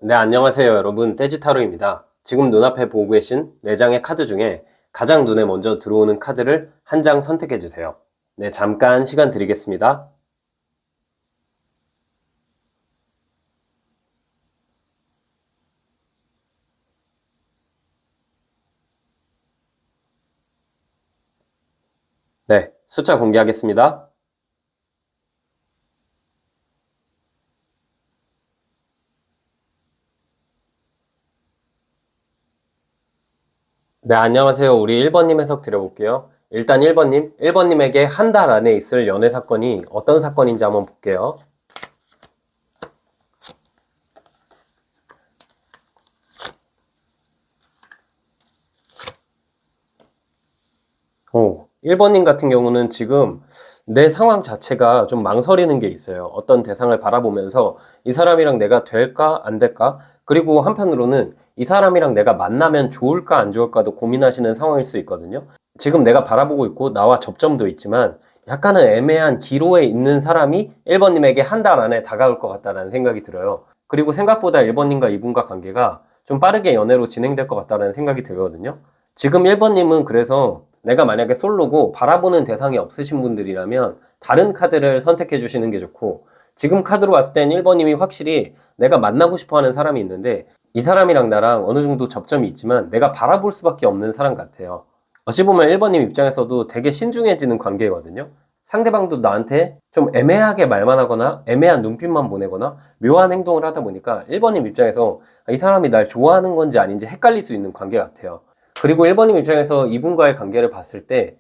네, 안녕하세요, 여러분. 떼지타로입니다. 지금 눈앞에 보고 계신 4장의 카드 중에 가장 눈에 먼저 들어오는 카드를 한 장 선택해 주세요. 네, 잠깐 시간 드리겠습니다. 네, 숫자 공개하겠습니다. 네, 안녕하세요. 우리 1번님 해석 드려볼게요. 일단 1번님에게 한 달 안에 있을 연애 사건이 어떤 사건인지 한번 볼게요. 오, 1번님 같은 경우는 지금 내 상황 자체가 좀 망설이는 게 있어요. 어떤 대상을 바라보면서 이 사람이랑 내가 될까, 안 될까? 그리고 한편으로는 이 사람이랑 내가 만나면 좋을까, 안 좋을까도 고민하시는 상황일 수 있거든요. 지금 내가 바라보고 있고 나와 접점도 있지만 약간은 애매한 기로에 있는 사람이 1번님에게 한 달 안에 다가올 것 같다는 생각이 들어요. 그리고 생각보다 1번님과 이분과 관계가 좀 빠르게 연애로 진행될 것 같다는 생각이 들거든요. 지금 1번님은 그래서 내가 만약에 솔로고 바라보는 대상이 없으신 분들이라면 다른 카드를 선택해 주시는 게 좋고, 지금 카드로 봤을 땐 1번님이 확실히 내가 만나고 싶어 하는 사람이 있는데 이 사람이랑 나랑 어느 정도 접점이 있지만 내가 바라볼 수밖에 없는 사람 같아요. 어찌 보면 1번님 입장에서도 되게 신중해지는 관계거든요. 상대방도 나한테 좀 애매하게 말만 하거나 애매한 눈빛만 보내거나 묘한 행동을 하다 보니까 1번님 입장에서 이 사람이 날 좋아하는 건지 아닌지 헷갈릴 수 있는 관계 같아요. 그리고 1번님 입장에서 이분과의 관계를 봤을 때,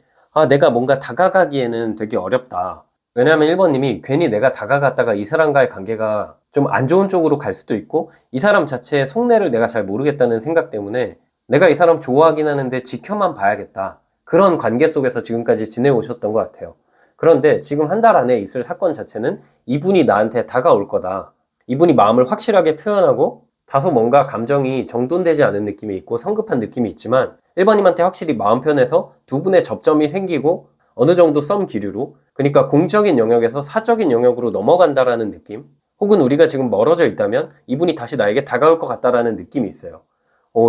내가 뭔가 다가가기에는 되게 어렵다. 왜냐하면 1번님이 괜히 내가 다가갔다가 이 사람과의 관계가 좀 안 좋은 쪽으로 갈 수도 있고, 이 사람 자체의 속내를 내가 잘 모르겠다는 생각 때문에 내가 이 사람 좋아하긴 하는데 지켜만 봐야겠다. 그런 관계 속에서 지금까지 지내오셨던 것 같아요. 그런데 지금 한 달 안에 있을 사건 자체는 이분이 나한테 다가올 거다. 이분이 마음을 확실하게 표현하고 다소 뭔가 감정이 정돈되지 않은 느낌이 있고 성급한 느낌이 있지만 1번님한테 확실히 마음 편해서 두 분의 접점이 생기고 어느 정도 썸 기류로, 그러니까 공적인 영역에서 사적인 영역으로 넘어간다라는 느낌, 혹은 우리가 지금 멀어져 있다면 이분이 다시 나에게 다가올 것 같다라는 느낌이 있어요.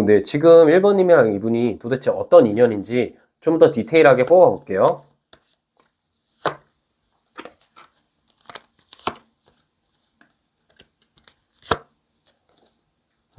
네. 지금 1번님이랑 이분이 도대체 어떤 인연인지 좀 더 디테일하게 뽑아볼게요.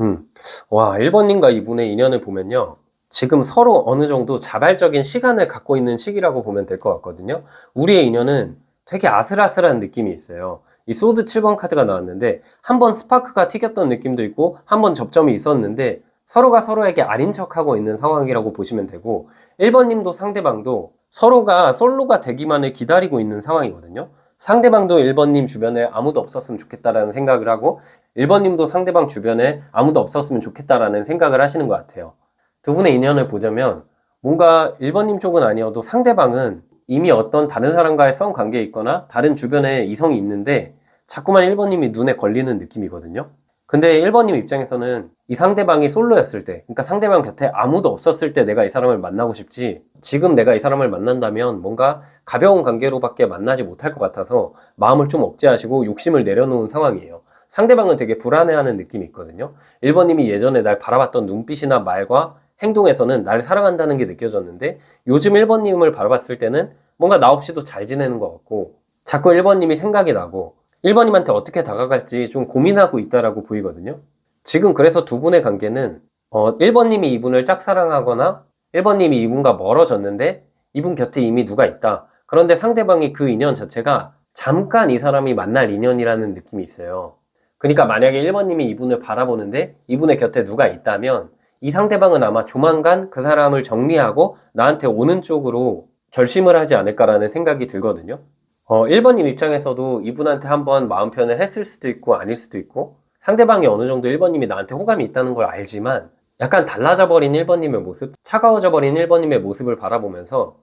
음. 와, 1번님과 이분의 인연을 보면요. 지금 서로 어느 정도 자발적인 시간을 갖고 있는 시기라고 보면 될 것 같거든요. 우리의 인연은 되게 아슬아슬한 느낌이 있어요. 이 소드 7번 카드가 나왔는데 한 번 스파크가 튀겼던 느낌도 있고 한 번 접점이 있었는데 서로가 서로에게 아닌 척하고 있는 상황이라고 보시면 되고, 1번님도 상대방도 서로가 솔로가 되기만을 기다리고 있는 상황이거든요. 상대방도 1번님 주변에 아무도 없었으면 좋겠다라는 생각을 하고 1번님도 상대방 주변에 아무도 없었으면 좋겠다라는 생각을 하시는 것 같아요. 두 분의 인연을 보자면 뭔가 1번님 쪽은 아니어도 상대방은 이미 어떤 다른 사람과의 썸 관계에 있거나 다른 주변에 이성이 있는데 자꾸만 1번님이 눈에 걸리는 느낌이거든요. 근데 1번님 입장에서는 이 상대방이 솔로였을 때, 그러니까 상대방 곁에 아무도 없었을 때 내가 이 사람을 만나고 싶지, 지금 내가 이 사람을 만난다면 뭔가 가벼운 관계로밖에 만나지 못할 것 같아서 마음을 좀 억제하시고 욕심을 내려놓은 상황이에요. 상대방은 되게 불안해하는 느낌이 있거든요. 1번님이 예전에 날 바라봤던 눈빛이나 말과 행동에서는 나를 사랑한다는 게 느껴졌는데 요즘 1번님을 바라봤을 때는 뭔가 나 없이도 잘 지내는 것 같고 자꾸 1번님이 생각이 나고 1번님한테 어떻게 다가갈지 좀 고민하고 있다라고 보이거든요. 지금 그래서 두 분의 관계는 1번님이 이분을 짝사랑하거나 1번님이 이분과 멀어졌는데 이분 곁에 이미 누가 있다. 그런데 상대방이 그 인연 자체가 잠깐 이 사람이 만날 인연이라는 느낌이 있어요. 그러니까 만약에 1번님이 이분을 바라보는데 이분의 곁에 누가 있다면 이 상대방은 아마 조만간 그 사람을 정리하고 나한테 오는 쪽으로 결심을 하지 않을까라는 생각이 들거든요. 1번님 입장에서도 이분한테 한번 마음 표현을 했을 수도 있고 아닐 수도 있고, 상대방이 어느 정도 1번님이 나한테 호감이 있다는 걸 알지만 약간 달라져 버린 1번님의 모습, 차가워져 버린 1번님의 모습을 바라보면서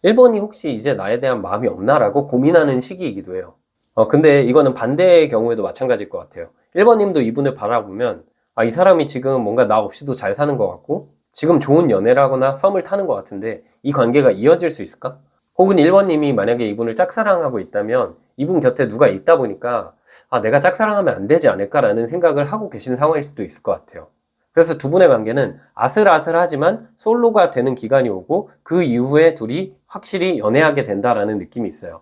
1번이 혹시 이제 나에 대한 마음이 없나라고 고민하는 시기이기도 해요. 근데 이거는 반대의 경우에도 마찬가지일 것 같아요. 1번님도 이분을 바라보면 이 사람이 지금 뭔가 나 없이도 잘 사는 것 같고 지금 좋은 연애를 하거나 썸을 타는 것 같은데 이 관계가 이어질 수 있을까? 혹은 1번님이 만약에 이분을 짝사랑하고 있다면 이분 곁에 누가 있다 보니까 내가 짝사랑하면 안 되지 않을까라는 생각을 하고 계신 상황일 수도 있을 것 같아요. 그래서 두 분의 관계는 아슬아슬하지만 솔로가 되는 기간이 오고 그 이후에 둘이 확실히 연애하게 된다라는 느낌이 있어요.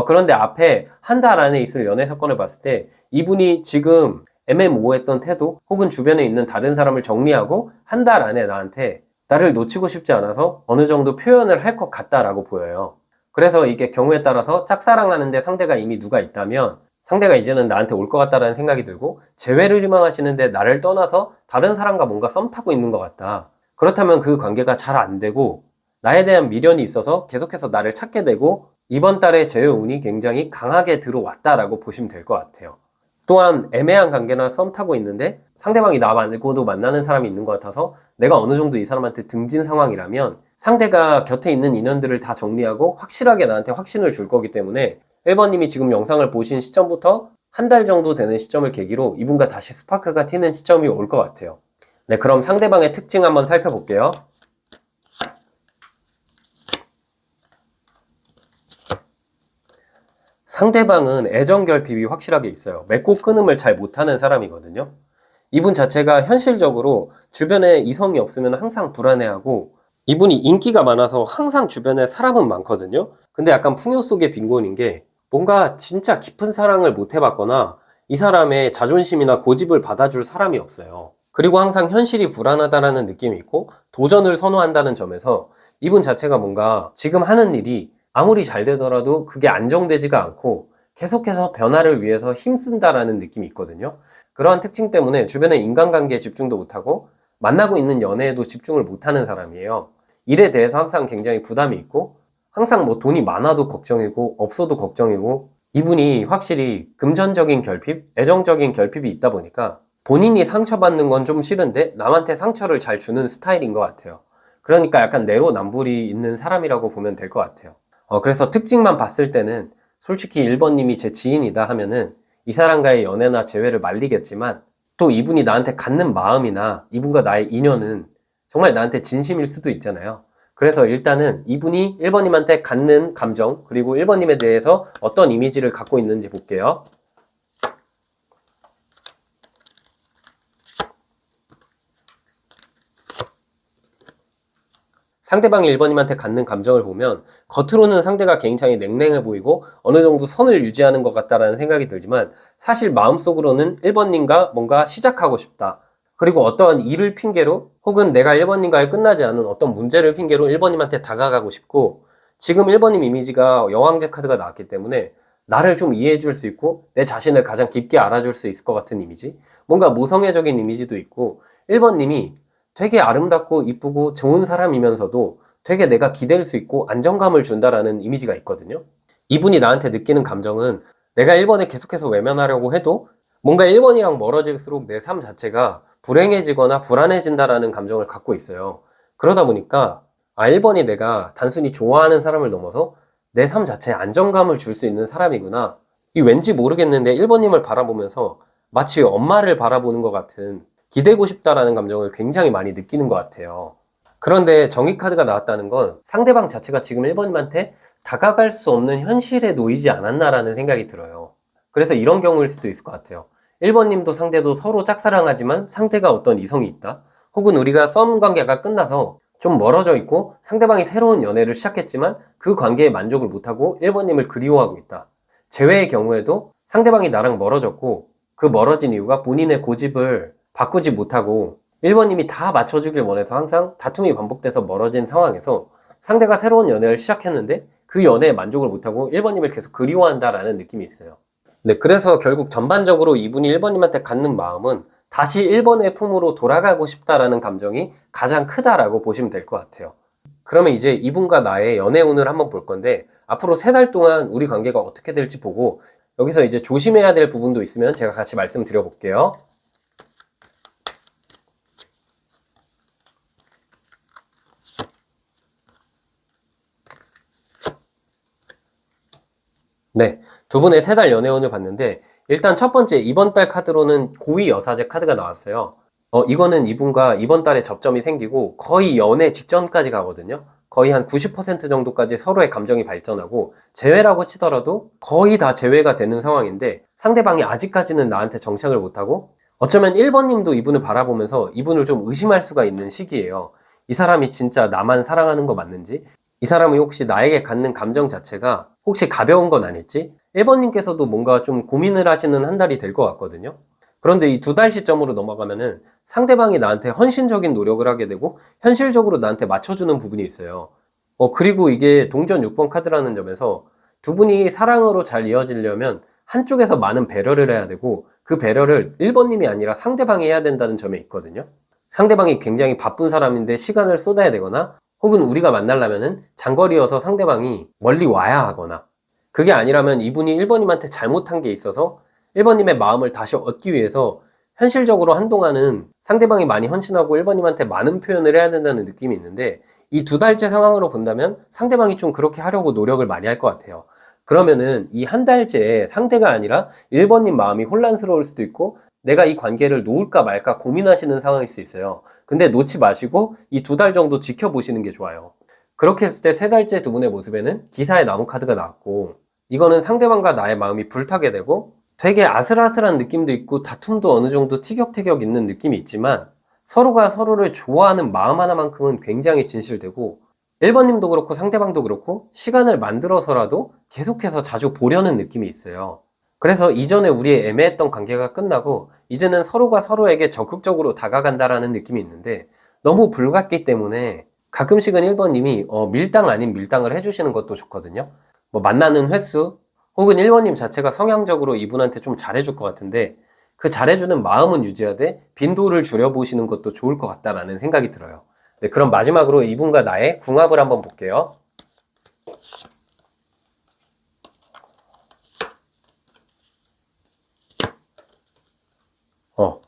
그런데 앞에 한 달 안에 있을 연애 사건을 봤을 때 이분이 지금 애매모호했던 태도 혹은 주변에 있는 다른 사람을 정리하고 한 달 안에 나한테 나를 놓치고 싶지 않아서 어느 정도 표현을 할 것 같다라고 보여요. 그래서 이게 경우에 따라서 짝사랑하는데 상대가 이미 누가 있다면 상대가 이제는 나한테 올 것 같다라는 생각이 들고 재회를 희망하시는데 나를 떠나서 다른 사람과 뭔가 썸 타고 있는 것 같다. 그렇다면 그 관계가 잘 안 되고 나에 대한 미련이 있어서 계속해서 나를 찾게 되고 이번 달에 재회 운이 굉장히 강하게 들어왔다라고 보시면 될 것 같아요. 또한 애매한 관계나 썸 타고 있는데 상대방이 나 말고도 만나는 사람이 있는 것 같아서 내가 어느 정도 이 사람한테 등진 상황이라면 상대가 곁에 있는 인연들을 다 정리하고 확실하게 나한테 확신을 줄 거기 때문에 1번님이 지금 영상을 보신 시점부터 한 달 정도 되는 시점을 계기로 이분과 다시 스파크가 튀는 시점이 올 것 같아요. 네, 그럼 상대방의 특징 한번 살펴볼게요. 상대방은 애정 결핍이 확실하게 있어요. 맺고 끊음을 잘 못하는 사람이거든요. 이분 자체가 현실적으로 주변에 이성이 없으면 항상 불안해하고 이분이 인기가 많아서 항상 주변에 사람은 많거든요. 근데 약간 풍요 속의 빈곤인 게 뭔가 진짜 깊은 사랑을 못 해봤거나 이 사람의 자존심이나 고집을 받아줄 사람이 없어요. 그리고 항상 현실이 불안하다라는 느낌이 있고 도전을 선호한다는 점에서 이분 자체가 뭔가 지금 하는 일이 아무리 잘 되더라도 그게 안정되지가 않고 계속해서 변화를 위해서 힘쓴다라는 느낌이 있거든요. 그러한 특징 때문에 주변의 인간관계에 집중도 못하고 만나고 있는 연애에도 집중을 못하는 사람이에요. 일에 대해서 항상 굉장히 부담이 있고 항상 뭐 돈이 많아도 걱정이고 없어도 걱정이고 이분이 확실히 금전적인 결핍, 애정적인 결핍이 있다 보니까 본인이 상처받는 건 좀 싫은데 남한테 상처를 잘 주는 스타일인 것 같아요. 그러니까 약간 내로남불이 있는 사람이라고 보면 될 것 같아요. 그래서 특징만 봤을 때는 솔직히 1번님이 제 지인이다 하면은 이 사람과의 연애나 재회를 말리겠지만 또 이분이 나한테 갖는 마음이나 이분과 나의 인연은 정말 나한테 진심일 수도 있잖아요. 그래서 일단은 이분이 1번님한테 갖는 감정 그리고 1번님에 대해서 어떤 이미지를 갖고 있는지 볼게요. 상대방이 1번님한테 갖는 감정을 보면 겉으로는 상대가 굉장히 냉랭해 보이고 어느 정도 선을 유지하는 것 같다라는 생각이 들지만 사실 마음속으로는 1번님과 뭔가 시작하고 싶다. 그리고 어떠한 일을 핑계로 혹은 내가 1번님과의 끝나지 않은 어떤 문제를 핑계로 1번님한테 다가가고 싶고 지금 1번님 이미지가 여왕제 카드가 나왔기 때문에 나를 좀 이해해 줄 수 있고 내 자신을 가장 깊게 알아줄 수 있을 것 같은 이미지 뭔가 모성애적인 이미지도 있고 1번님이 되게 아름답고 이쁘고 좋은 사람이면서도 되게 내가 기댈 수 있고 안정감을 준다라는 이미지가 있거든요. 이분이 나한테 느끼는 감정은 내가 1번에 계속해서 외면하려고 해도 뭔가 1번이랑 멀어질수록 내 삶 자체가 불행해지거나 불안해진다라는 감정을 갖고 있어요. 그러다 보니까 1번이 내가 단순히 좋아하는 사람을 넘어서 내 삶 자체에 안정감을 줄 수 있는 사람이구나. 이 왠지 모르겠는데 1번님을 바라보면서 마치 엄마를 바라보는 것 같은 기대고 싶다라는 감정을 굉장히 많이 느끼는 것 같아요. 그런데 정의 카드가 나왔다는 건 상대방 자체가 지금 1번님한테 다가갈 수 없는 현실에 놓이지 않았나라는 생각이 들어요. 그래서 이런 경우일 수도 있을 것 같아요. 1번님도 상대도 서로 짝사랑하지만 상대가 어떤 이성이 있다. 혹은 우리가 썸 관계가 끝나서 좀 멀어져 있고 상대방이 새로운 연애를 시작했지만 그 관계에 만족을 못하고 1번님을 그리워하고 있다. 재회의 경우에도 상대방이 나랑 멀어졌고 그 멀어진 이유가 본인의 고집을 바꾸지 못하고 1번님이 다 맞춰주길 원해서 항상 다툼이 반복돼서 멀어진 상황에서 상대가 새로운 연애를 시작했는데 그 연애에 만족을 못하고 1번님을 계속 그리워한다라는 느낌이 있어요. 네, 그래서 결국 전반적으로 이분이 1번님한테 갖는 마음은 다시 1번의 품으로 돌아가고 싶다라는 감정이 가장 크다라고 보시면 될 것 같아요. 그러면 이제 이분과 나의 연애 운을 한번 볼 건데 앞으로 3달 동안 우리 관계가 어떻게 될지 보고 여기서 이제 조심해야 될 부분도 있으면 제가 같이 말씀드려 볼게요. 네, 두 분의 3달 연애운을 봤는데 일단 첫 번째 이번 달 카드로는 고위 여사제 카드가 나왔어요. 이거는 이분과 이번 달에 접점이 생기고 거의 연애 직전까지 가거든요. 거의 한 90% 정도까지 서로의 감정이 발전하고 재회라고 치더라도 거의 다 재회가 되는 상황인데 상대방이 아직까지는 나한테 정착을 못하고 어쩌면 1번님도 이분을 바라보면서 이분을 좀 의심할 수가 있는 시기예요. 이 사람이 진짜 나만 사랑하는 거 맞는지? 이 사람이 혹시 나에게 갖는 감정 자체가 혹시 가벼운 건 아닐지? 1번님께서도 뭔가 좀 고민을 하시는 한 달이 될 것 같거든요. 그런데 이 2달 시점으로 넘어가면은 상대방이 나한테 헌신적인 노력을 하게 되고 현실적으로 나한테 맞춰주는 부분이 있어요. 그리고 이게 동전 6번 카드라는 점에서 두 분이 사랑으로 잘 이어지려면 한쪽에서 많은 배려를 해야 되고 그 배려를 1번님이 아니라 상대방이 해야 된다는 점에 있거든요. 상대방이 굉장히 바쁜 사람인데 시간을 쏟아야 되거나 혹은 우리가 만나려면은 장거리여서 상대방이 멀리 와야 하거나 그게 아니라면 이분이 1번님한테 잘못한 게 있어서 1번님의 마음을 다시 얻기 위해서 현실적으로 한동안은 상대방이 많이 헌신하고 1번님한테 많은 표현을 해야 된다는 느낌이 있는데 이 2달째 상황으로 본다면 상대방이 좀 그렇게 하려고 노력을 많이 할 것 같아요. 그러면은 이 한 달째 상대가 아니라 1번님 마음이 혼란스러울 수도 있고 내가 이 관계를 놓을까 말까 고민하시는 상황일 수 있어요. 근데 놓지 마시고 이 2달 정도 지켜보시는 게 좋아요. 그렇게 했을 때 3달째 두 분의 모습에는 기사의 나무 카드가 나왔고 이거는 상대방과 나의 마음이 불타게 되고 되게 아슬아슬한 느낌도 있고 다툼도 어느 정도 티격태격 있는 느낌이 있지만 서로가 서로를 좋아하는 마음 하나만큼은 굉장히 진실되고 1번님도 그렇고 상대방도 그렇고 시간을 만들어서라도 계속해서 자주 보려는 느낌이 있어요. 그래서 이전에 우리의 애매했던 관계가 끝나고 이제는 서로가 서로에게 적극적으로 다가간다라는 느낌이 있는데 너무 불같기 때문에 가끔씩은 1번님이 밀당 아닌 밀당을 해주시는 것도 좋거든요. 뭐 만나는 횟수 혹은 1번님 자체가 성향적으로 이분한테 좀 잘해줄 것 같은데 그 잘해주는 마음은 유지하되 빈도를 줄여보시는 것도 좋을 것 같다라는 생각이 들어요. 네, 그럼 마지막으로 이분과 나의 궁합을 한번 볼게요.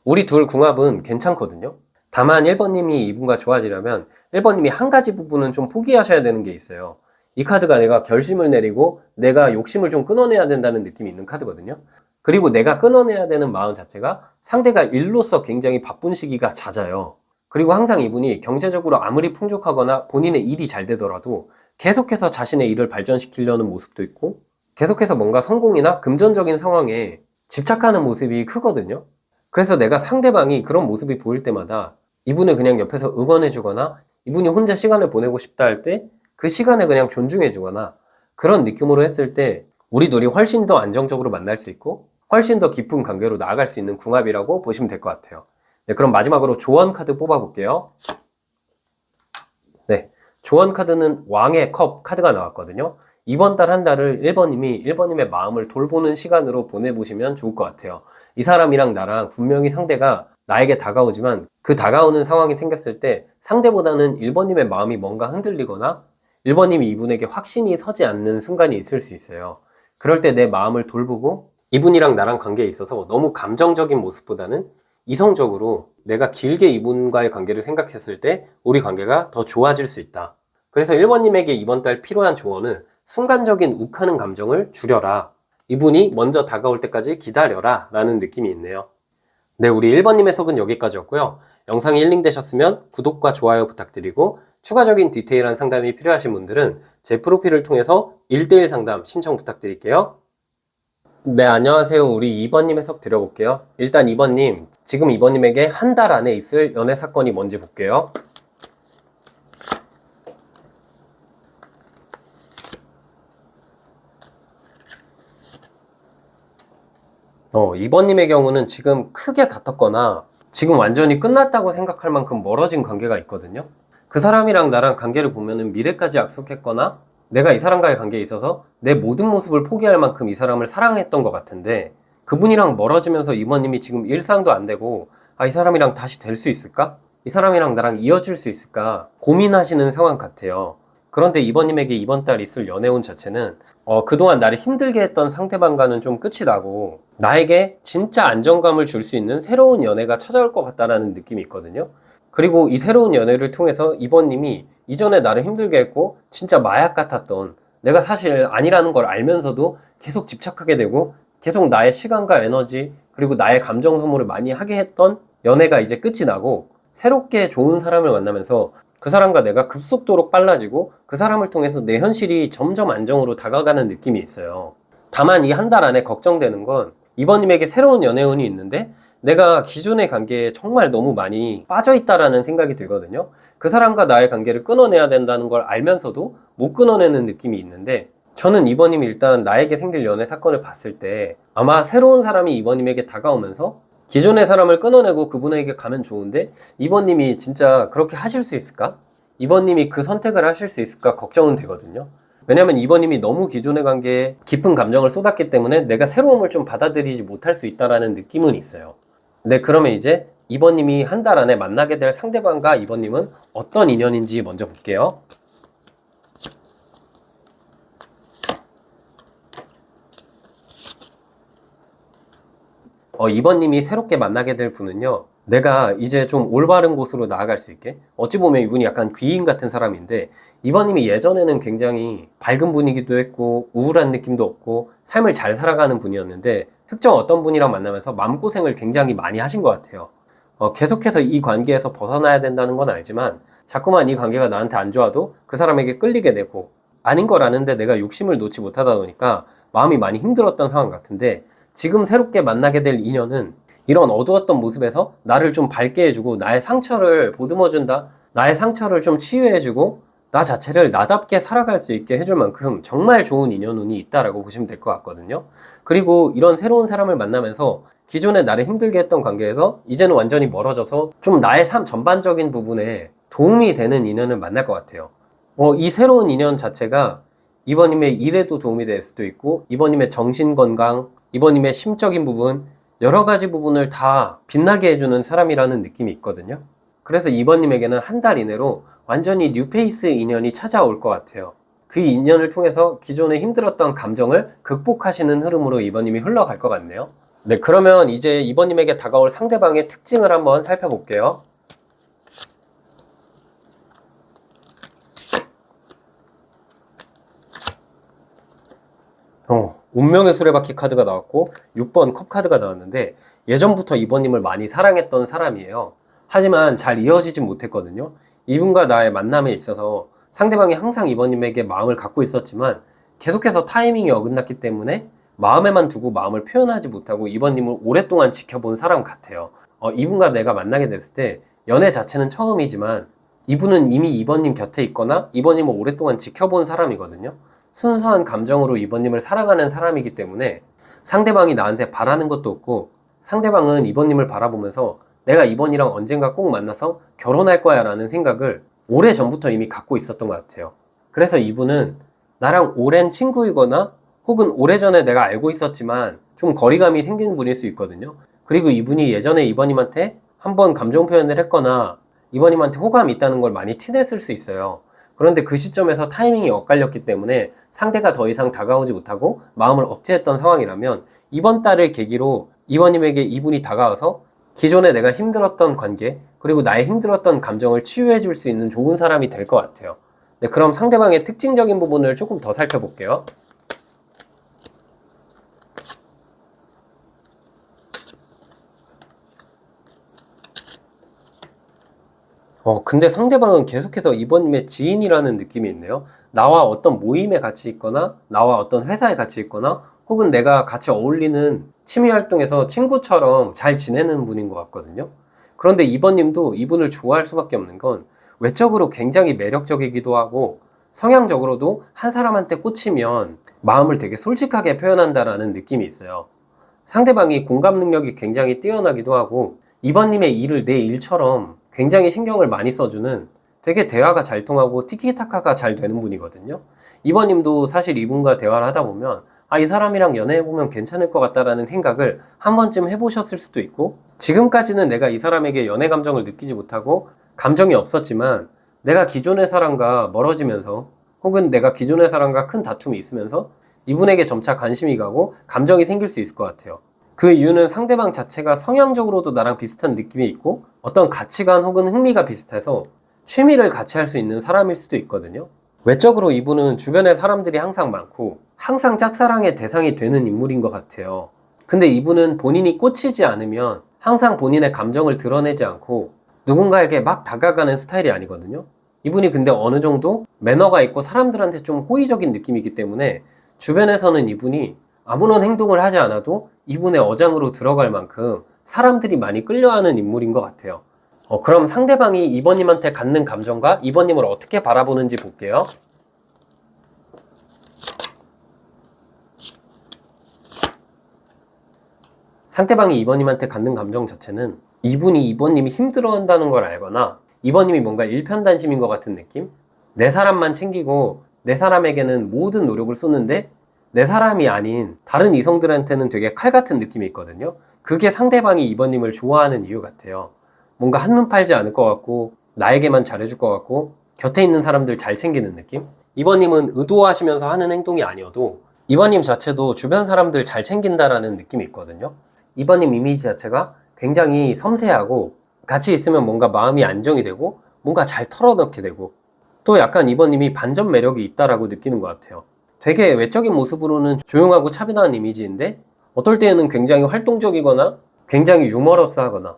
우리 둘 궁합은 괜찮거든요. 다만 1번님이 이분과 좋아지려면 1번님이 한 가지 부분은 좀 포기하셔야 되는 게 있어요. 이 카드가 내가 결심을 내리고 내가 욕심을 좀 끊어내야 된다는 느낌이 있는 카드거든요. 그리고 내가 끊어내야 되는 마음 자체가 상대가 일로서 굉장히 바쁜 시기가 잦아요. 그리고 항상 이분이 경제적으로 아무리 풍족하거나 본인의 일이 잘 되더라도 계속해서 자신의 일을 발전시키려는 모습도 있고 계속해서 뭔가 성공이나 금전적인 상황에 집착하는 모습이 크거든요. 그래서 내가 상대방이 그런 모습이 보일 때마다 이분을 그냥 옆에서 응원해주거나 이분이 혼자 시간을 보내고 싶다 할 때 그 시간을 그냥 존중해주거나 그런 느낌으로 했을 때 우리 둘이 훨씬 더 안정적으로 만날 수 있고 훨씬 더 깊은 관계로 나아갈 수 있는 궁합이라고 보시면 될 것 같아요. 네, 그럼 마지막으로 조언 카드 뽑아볼게요. 네, 조언 카드는 왕의 컵 카드가 나왔거든요. 이번 달 한 달을 1번님이 1번님의 마음을 돌보는 시간으로 보내보시면 좋을 것 같아요. 이 사람이랑 나랑 분명히 상대가 나에게 다가오지만 그 다가오는 상황이 생겼을 때 상대보다는 1번님의 마음이 뭔가 흔들리거나 1번님이 이분에게 확신이 서지 않는 순간이 있을 수 있어요. 그럴 때 내 마음을 돌보고 이분이랑 나랑 관계에 있어서 너무 감정적인 모습보다는 이성적으로 내가 길게 이분과의 관계를 생각했을 때 우리 관계가 더 좋아질 수 있다. 그래서 1번님에게 이번 달 필요한 조언은 순간적인 욱하는 감정을 줄여라. 이분이 먼저 다가올 때까지 기다려라 라는 느낌이 있네요. 네, 우리 1번님의 속은 여기까지였고요. 영상이 힐링되셨으면 구독과 좋아요 부탁드리고 추가적인 디테일한 상담이 필요하신 분들은 제 프로필을 통해서 1대1 상담 신청 부탁드릴게요. 네, 안녕하세요. 우리 2번님 해석 드려볼게요. 일단 2번님, 지금 2번님에게 한 달 안에 있을 연애 사건이 뭔지 볼게요. 2번님의 경우는 지금 크게 다퉜거나 지금 완전히 끝났다고 생각할 만큼 멀어진 관계가 있거든요. 그 사람이랑 나랑 관계를 보면은 미래까지 약속했거나 내가 이 사람과의 관계에 있어서 내 모든 모습을 포기할 만큼 이 사람을 사랑했던 것 같은데 그분이랑 멀어지면서 이번님이 지금 일상도 안 되고 이 사람이랑 다시 될 수 있을까? 이 사람이랑 나랑 이어질 수 있을까? 고민하시는 상황 같아요. 그런데 이번님에게 이번 달 있을 연애운 자체는 그동안 나를 힘들게 했던 상대방과는 좀 끝이 나고 나에게 진짜 안정감을 줄 수 있는 새로운 연애가 찾아올 것 같다라는 느낌이 있거든요. 그리고 이 새로운 연애를 통해서 이번님이 이전에 나를 힘들게 했고 진짜 마약 같았던 내가 사실 아니라는 걸 알면서도 계속 집착하게 되고 계속 나의 시간과 에너지 그리고 나의 감정 소모를 많이 하게 했던 연애가 이제 끝이 나고 새롭게 좋은 사람을 만나면서 그 사람과 내가 급속도로 빨라지고 그 사람을 통해서 내 현실이 점점 안정으로 다가가는 느낌이 있어요. 다만 이 한 달 안에 걱정되는 건 이번님에게 새로운 연애운이 있는데 내가 기존의 관계에 정말 너무 많이 빠져있다라는 생각이 들거든요. 그 사람과 나의 관계를 끊어내야 된다는 걸 알면서도 못 끊어내는 느낌이 있는데, 저는 이번님이 일단 나에게 생길 연애 사건을 봤을 때 아마 새로운 사람이 이번님에게 다가오면서 기존의 사람을 끊어내고 그분에게 가면 좋은데, 이번님이 진짜 그렇게 하실 수 있을까? 이번님이 그 선택을 하실 수 있을까 걱정은 되거든요. 왜냐면 이번님이 너무 기존의 관계에 깊은 감정을 쏟았기 때문에 내가 새로움을 좀 받아들이지 못할 수 있다라는 느낌은 있어요. 네, 그러면 이제 이번님이 한 달 안에 만나게 될 상대방과 이번님은 어떤 인연인지 먼저 볼게요. 이번님이 새롭게 만나게 될 분은요, 내가 이제 좀 올바른 곳으로 나아갈 수 있게, 어찌 보면 이분이 약간 귀인 같은 사람인데, 이번님이 예전에는 굉장히 밝은 분이기도 했고 우울한 느낌도 없고 삶을 잘 살아가는 분이었는데, 특정 어떤 분이랑 만나면서 마음고생을 굉장히 많이 하신 것 같아요. 계속해서 이 관계에서 벗어나야 된다는 건 알지만 자꾸만 이 관계가 나한테 안 좋아도 그 사람에게 끌리게 되고, 아닌 걸 아는데 내가 욕심을 놓지 못하다 보니까 마음이 많이 힘들었던 상황 같은데, 지금 새롭게 만나게 될 인연은 이런 어두웠던 모습에서 나를 좀 밝게 해주고 나의 상처를 보듬어준다, 나의 상처를 좀 치유해주고 나 자체를 나답게 살아갈 수 있게 해줄 만큼 정말 좋은 인연운이 있다라고 보시면 될 것 같거든요. 그리고 이런 새로운 사람을 만나면서 기존에 나를 힘들게 했던 관계에서 이제는 완전히 멀어져서 좀 나의 삶 전반적인 부분에 도움이 되는 인연을 만날 것 같아요. 이 새로운 인연 자체가 이번님의 일에도 도움이 될 수도 있고, 이번님의 정신건강, 이번님의 심적인 부분, 여러 가지 부분을 다 빛나게 해주는 사람이라는 느낌이 있거든요. 그래서 이번님에게는 한 달 이내로 완전히 뉴페이스 인연이 찾아올 것 같아요. 그 인연을 통해서 기존에 힘들었던 감정을 극복하시는 흐름으로 이번님이 흘러갈 것 같네요. 네, 그러면 이제 이번님에게 다가올 상대방의 특징을 한번 살펴볼게요. 운명의 수레바퀴 카드가 나왔고 6번 컵 카드가 나왔는데, 예전부터 이번님을 많이 사랑했던 사람이에요. 하지만 잘 이어지진 못했거든요. 이분과 나의 만남에 있어서 상대방이 항상 이번님에게 마음을 갖고 있었지만 계속해서 타이밍이 어긋났기 때문에 마음에만 두고 마음을 표현하지 못하고 이번님을 오랫동안 지켜본 사람 같아요. 이분과 내가 만나게 됐을 때 연애 자체는 처음이지만 이분은 이미 이번님 곁에 있거나 이번님을 오랫동안 지켜본 사람이거든요. 순수한 감정으로 이번님을 사랑하는 사람이기 때문에 상대방이 나한테 바라는 것도 없고, 상대방은 이번님을 바라보면서 내가 이번이랑 언젠가 꼭 만나서 결혼할 거야 라는 생각을 오래전부터 이미 갖고 있었던 것 같아요. 그래서 이분은 나랑 오랜 친구이거나 혹은 오래전에 내가 알고 있었지만 좀 거리감이 생기는 분일 수 있거든요. 그리고 이분이 예전에 이번님한테 한번 감정 표현을 했거나 이번님한테 호감이 있다는 걸 많이 티냈을 수 있어요. 그런데 그 시점에서 타이밍이 엇갈렸기 때문에 상대가 더 이상 다가오지 못하고 마음을 억제했던 상황이라면, 이번 달을 계기로 이번님에게 이분이 다가와서 기존에 내가 힘들었던 관계, 그리고 나의 힘들었던 감정을 치유해 줄 수 있는 좋은 사람이 될 것 같아요. 네, 그럼 상대방의 특징적인 부분을 조금 더 살펴볼게요. 근데 상대방은 계속해서 이번님의 지인이라는 느낌이 있네요. 나와 어떤 모임에 같이 있거나, 나와 어떤 회사에 같이 있거나, 혹은 내가 같이 어울리는 취미 활동에서 친구처럼 잘 지내는 분인 것 같거든요. 그런데 이번님도 이분을 좋아할 수밖에 없는 건 외적으로 굉장히 매력적이기도 하고, 성향적으로도 한 사람한테 꽂히면 마음을 되게 솔직하게 표현한다라는 느낌이 있어요. 상대방이 공감 능력이 굉장히 뛰어나기도 하고, 이번님의 일을 내 일처럼 굉장히 신경을 많이 써주는, 되게 대화가 잘 통하고 티키타카가 잘 되는 분이거든요. 이번님도 사실 이분과 대화를 하다 보면 이 사람이랑 연애해보면 괜찮을 것 같다라는 생각을 한 번쯤 해보셨을 수도 있고, 지금까지는 내가 이 사람에게 연애 감정을 느끼지 못하고 감정이 없었지만 내가 기존의 사람과 멀어지면서, 혹은 내가 기존의 사람과 큰 다툼이 있으면서 이분에게 점차 관심이 가고 감정이 생길 수 있을 것 같아요. 그 이유는 상대방 자체가 성향적으로도 나랑 비슷한 느낌이 있고 어떤 가치관 혹은 흥미가 비슷해서 취미를 같이 할 수 있는 사람일 수도 있거든요. 외적으로 이분은 주변에 사람들이 항상 많고 항상 짝사랑의 대상이 되는 인물인 것 같아요. 근데 이분은 본인이 꽂히지 않으면 항상 본인의 감정을 드러내지 않고 누군가에게 막 다가가는 스타일이 아니거든요. 이분이 근데 어느 정도 매너가 있고 사람들한테 좀 호의적인 느낌이기 때문에 주변에서는 이분이 아무런 행동을 하지 않아도 이분의 어장으로 들어갈 만큼 사람들이 많이 끌려하는 인물인 것 같아요. 그럼 상대방이 이번님한테 갖는 감정과 이번님을 어떻게 바라보는지 볼게요. 상대방이 이번님한테 갖는 감정 자체는 이분이 이번님이 힘들어한다는 걸 알거나 이번님이 뭔가 일편단심인 것 같은 느낌? 내 사람만 챙기고 내 사람에게는 모든 노력을 쏟는데 내 사람이 아닌 다른 이성들한테는 되게 칼 같은 느낌이 있거든요. 그게 상대방이 이번님을 좋아하는 이유 같아요. 뭔가 한눈 팔지 않을 것 같고 나에게만 잘해줄 것 같고 곁에 있는 사람들 잘 챙기는 느낌? 이번님은 의도하시면서 하는 행동이 아니어도 이번님 자체도 주변 사람들 잘 챙긴다라는 느낌이 있거든요. 이번님 이미지 자체가 굉장히 섬세하고 같이 있으면 뭔가 마음이 안정이 되고 뭔가 잘 털어넣게 되고 또 약간 이번님이 반전 매력이 있다라고 느끼는 것 같아요. 되게 외적인 모습으로는 조용하고 차분한 이미지인데 어떨 때에는 굉장히 활동적이거나 굉장히 유머러스하거나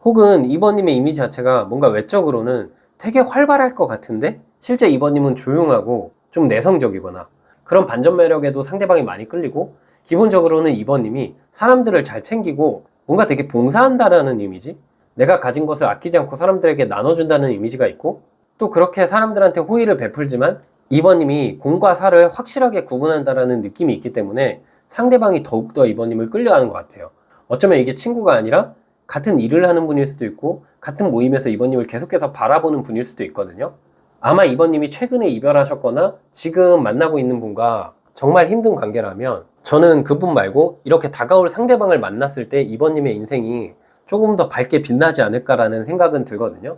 혹은 이번님의 이미지 자체가 뭔가 외적으로는 되게 활발할 것 같은데 실제 이번님은 조용하고 좀 내성적이거나 그런 반전 매력에도 상대방이 많이 끌리고 기본적으로는 이번님이 사람들을 잘 챙기고 뭔가 되게 봉사한다라는 이미지, 내가 가진 것을 아끼지 않고 사람들에게 나눠준다는 이미지가 있고 또 그렇게 사람들한테 호의를 베풀지만 이번님이 공과 사를 확실하게 구분한다라는 느낌이 있기 때문에 상대방이 더욱더 이번님을 끌려하는 것 같아요. 어쩌면 이게 친구가 아니라 같은 일을 하는 분일 수도 있고 같은 모임에서 이번님을 계속해서 바라보는 분일 수도 있거든요. 아마 이번님이 최근에 이별하셨거나 지금 만나고 있는 분과 정말 힘든 관계라면 저는 그분 말고 이렇게 다가올 상대방을 만났을 때 이번님의 인생이 조금 더 밝게 빛나지 않을까라는 생각은 들거든요.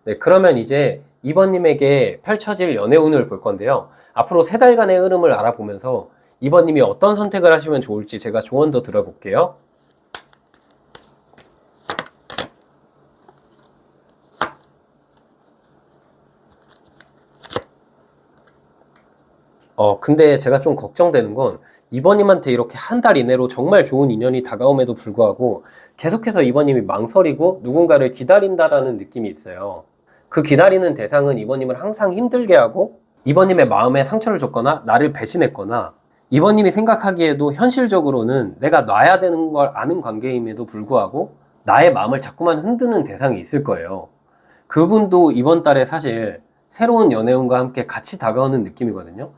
네, 그러면 이제 이번님에게 펼쳐질 연애운을 볼 건데요. 앞으로 3달간의 흐름을 알아보면서 이번님이 어떤 선택을 하시면 좋을지 제가 조언 더 들어볼게요. 근데 제가 좀 걱정되는 건 이번님한테 이렇게 한 달 이내로 정말 좋은 인연이 다가옴에도 불구하고 계속해서 이번님이 망설이고 누군가를 기다린다라는 느낌이 있어요. 그 기다리는 대상은 이번님을 항상 힘들게 하고 이번님의 마음에 상처를 줬거나 나를 배신했거나 이번님이 생각하기에도 현실적으로는 내가 놔야 되는 걸 아는 관계임에도 불구하고 나의 마음을 자꾸만 흔드는 대상이 있을 거예요. 그분도 이번 달에 사실 새로운 연애운과 함께 같이 다가오는 느낌이거든요.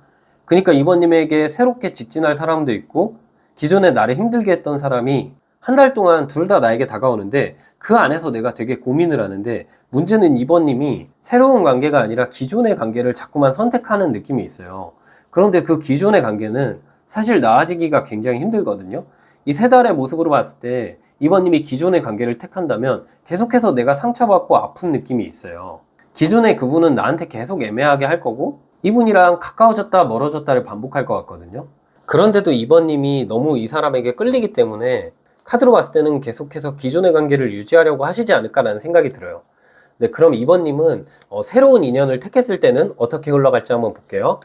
그러니까 이번님에게 새롭게 직진할 사람도 있고 기존에 나를 힘들게 했던 사람이 한 달 동안 둘 다 나에게 다가오는데 그 안에서 내가 되게 고민을 하는데 문제는 이번님이 새로운 관계가 아니라 기존의 관계를 자꾸만 선택하는 느낌이 있어요. 그런데 그 기존의 관계는 사실 나아지기가 굉장히 힘들거든요. 이 3달의 모습으로 봤을 때 이번님이 기존의 관계를 택한다면 계속해서 내가 상처받고 아픈 느낌이 있어요. 기존의 그분은 나한테 계속 애매하게 할 거고 이분이랑 가까워졌다 멀어졌다를 반복할 것 같거든요. 그런데도 이번님이 너무 이 사람에게 끌리기 때문에 카드로 봤을 때는 계속해서 기존의 관계를 유지하려고 하시지 않을까라는 생각이 들어요. 네, 그럼 이번님은 새로운 인연을 택했을 때는 어떻게 흘러갈지 한번 볼게요.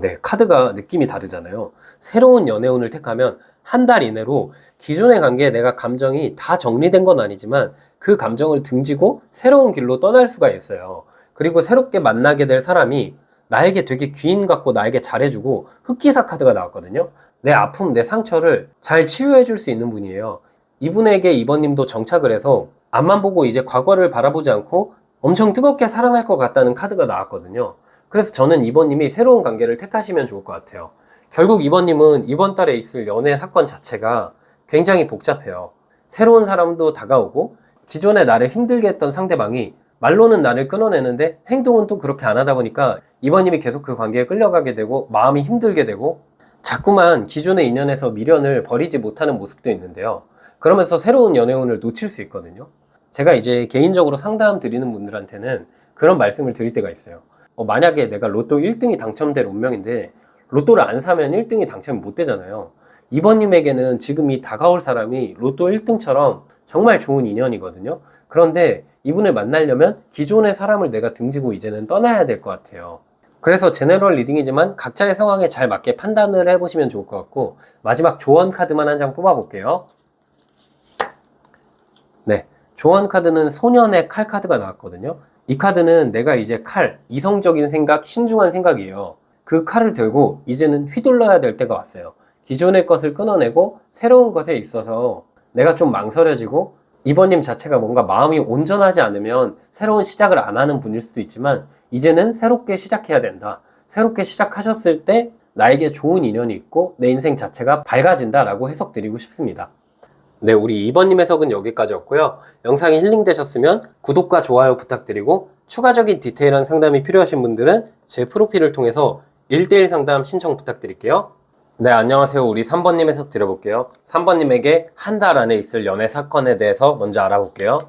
네, 카드가 느낌이 다르잖아요. 새로운 연애운을 택하면 한 달 이내로 기존의 관계에 내가 감정이 다 정리된 건 아니지만 그 감정을 등지고 새로운 길로 떠날 수가 있어요. 그리고 새롭게 만나게 될 사람이 나에게 되게 귀인 같고 나에게 잘해주고 흑기사 카드가 나왔거든요. 내 아픔, 내 상처를 잘 치유해 줄 수 있는 분이에요. 이분에게 이번님도 정착을 해서 앞만 보고 이제 과거를 바라보지 않고 엄청 뜨겁게 사랑할 것 같다는 카드가 나왔거든요. 그래서 저는 이번님이 새로운 관계를 택하시면 좋을 것 같아요. 결국 이번님은 이번 달에 있을 연애 사건 자체가 굉장히 복잡해요. 새로운 사람도 다가오고 기존에 나를 힘들게 했던 상대방이 말로는 나를 끊어내는데 행동은 또 그렇게 안 하다 보니까 이번님이 계속 그 관계에 끌려가게 되고 마음이 힘들게 되고 자꾸만 기존의 인연에서 미련을 버리지 못하는 모습도 있는데요. 그러면서 새로운 연애운을 놓칠 수 있거든요. 제가 이제 개인적으로 상담 드리는 분들한테는 그런 말씀을 드릴 때가 있어요. 만약에 내가 로또 1등이 당첨될 운명인데 로또를 안 사면 1등이 당첨이 못 되잖아요. 이번님에게는 지금 이 다가올 사람이 로또 1등처럼 정말 좋은 인연이거든요. 그런데 이분을 만나려면 기존의 사람을 내가 등지고 이제는 떠나야 될 것 같아요. 그래서 제너럴 리딩이지만 각자의 상황에 잘 맞게 판단을 해보시면 좋을 것 같고, 마지막 조언 카드만 한 장 뽑아볼게요. 네, 조언 카드는 소년의 칼 카드가 나왔거든요. 이 카드는 내가 이제 칼, 이성적인 생각, 신중한 생각이에요. 그 칼을 들고 이제는 휘둘러야 될 때가 왔어요. 기존의 것을 끊어내고 새로운 것에 있어서 내가 좀 망설여지고, 이번님 자체가 뭔가 마음이 온전하지 않으면 새로운 시작을 안 하는 분일 수도 있지만, 이제는 새롭게 시작해야 된다. 새롭게 시작하셨을 때 나에게 좋은 인연이 있고 내 인생 자체가 밝아진다 라고 해석드리고 싶습니다. 네, 우리 2번님 해석은 여기까지였고요. 영상이 힐링되셨으면 구독과 좋아요 부탁드리고, 추가적인 디테일한 상담이 필요하신 분들은 제 프로필을 통해서 1대1 상담 신청 부탁드릴게요. 네, 안녕하세요. 우리 3번님 해석 드려볼게요. 3번님에게 한 달 안에 있을 연애 사건에 대해서 먼저 알아볼게요.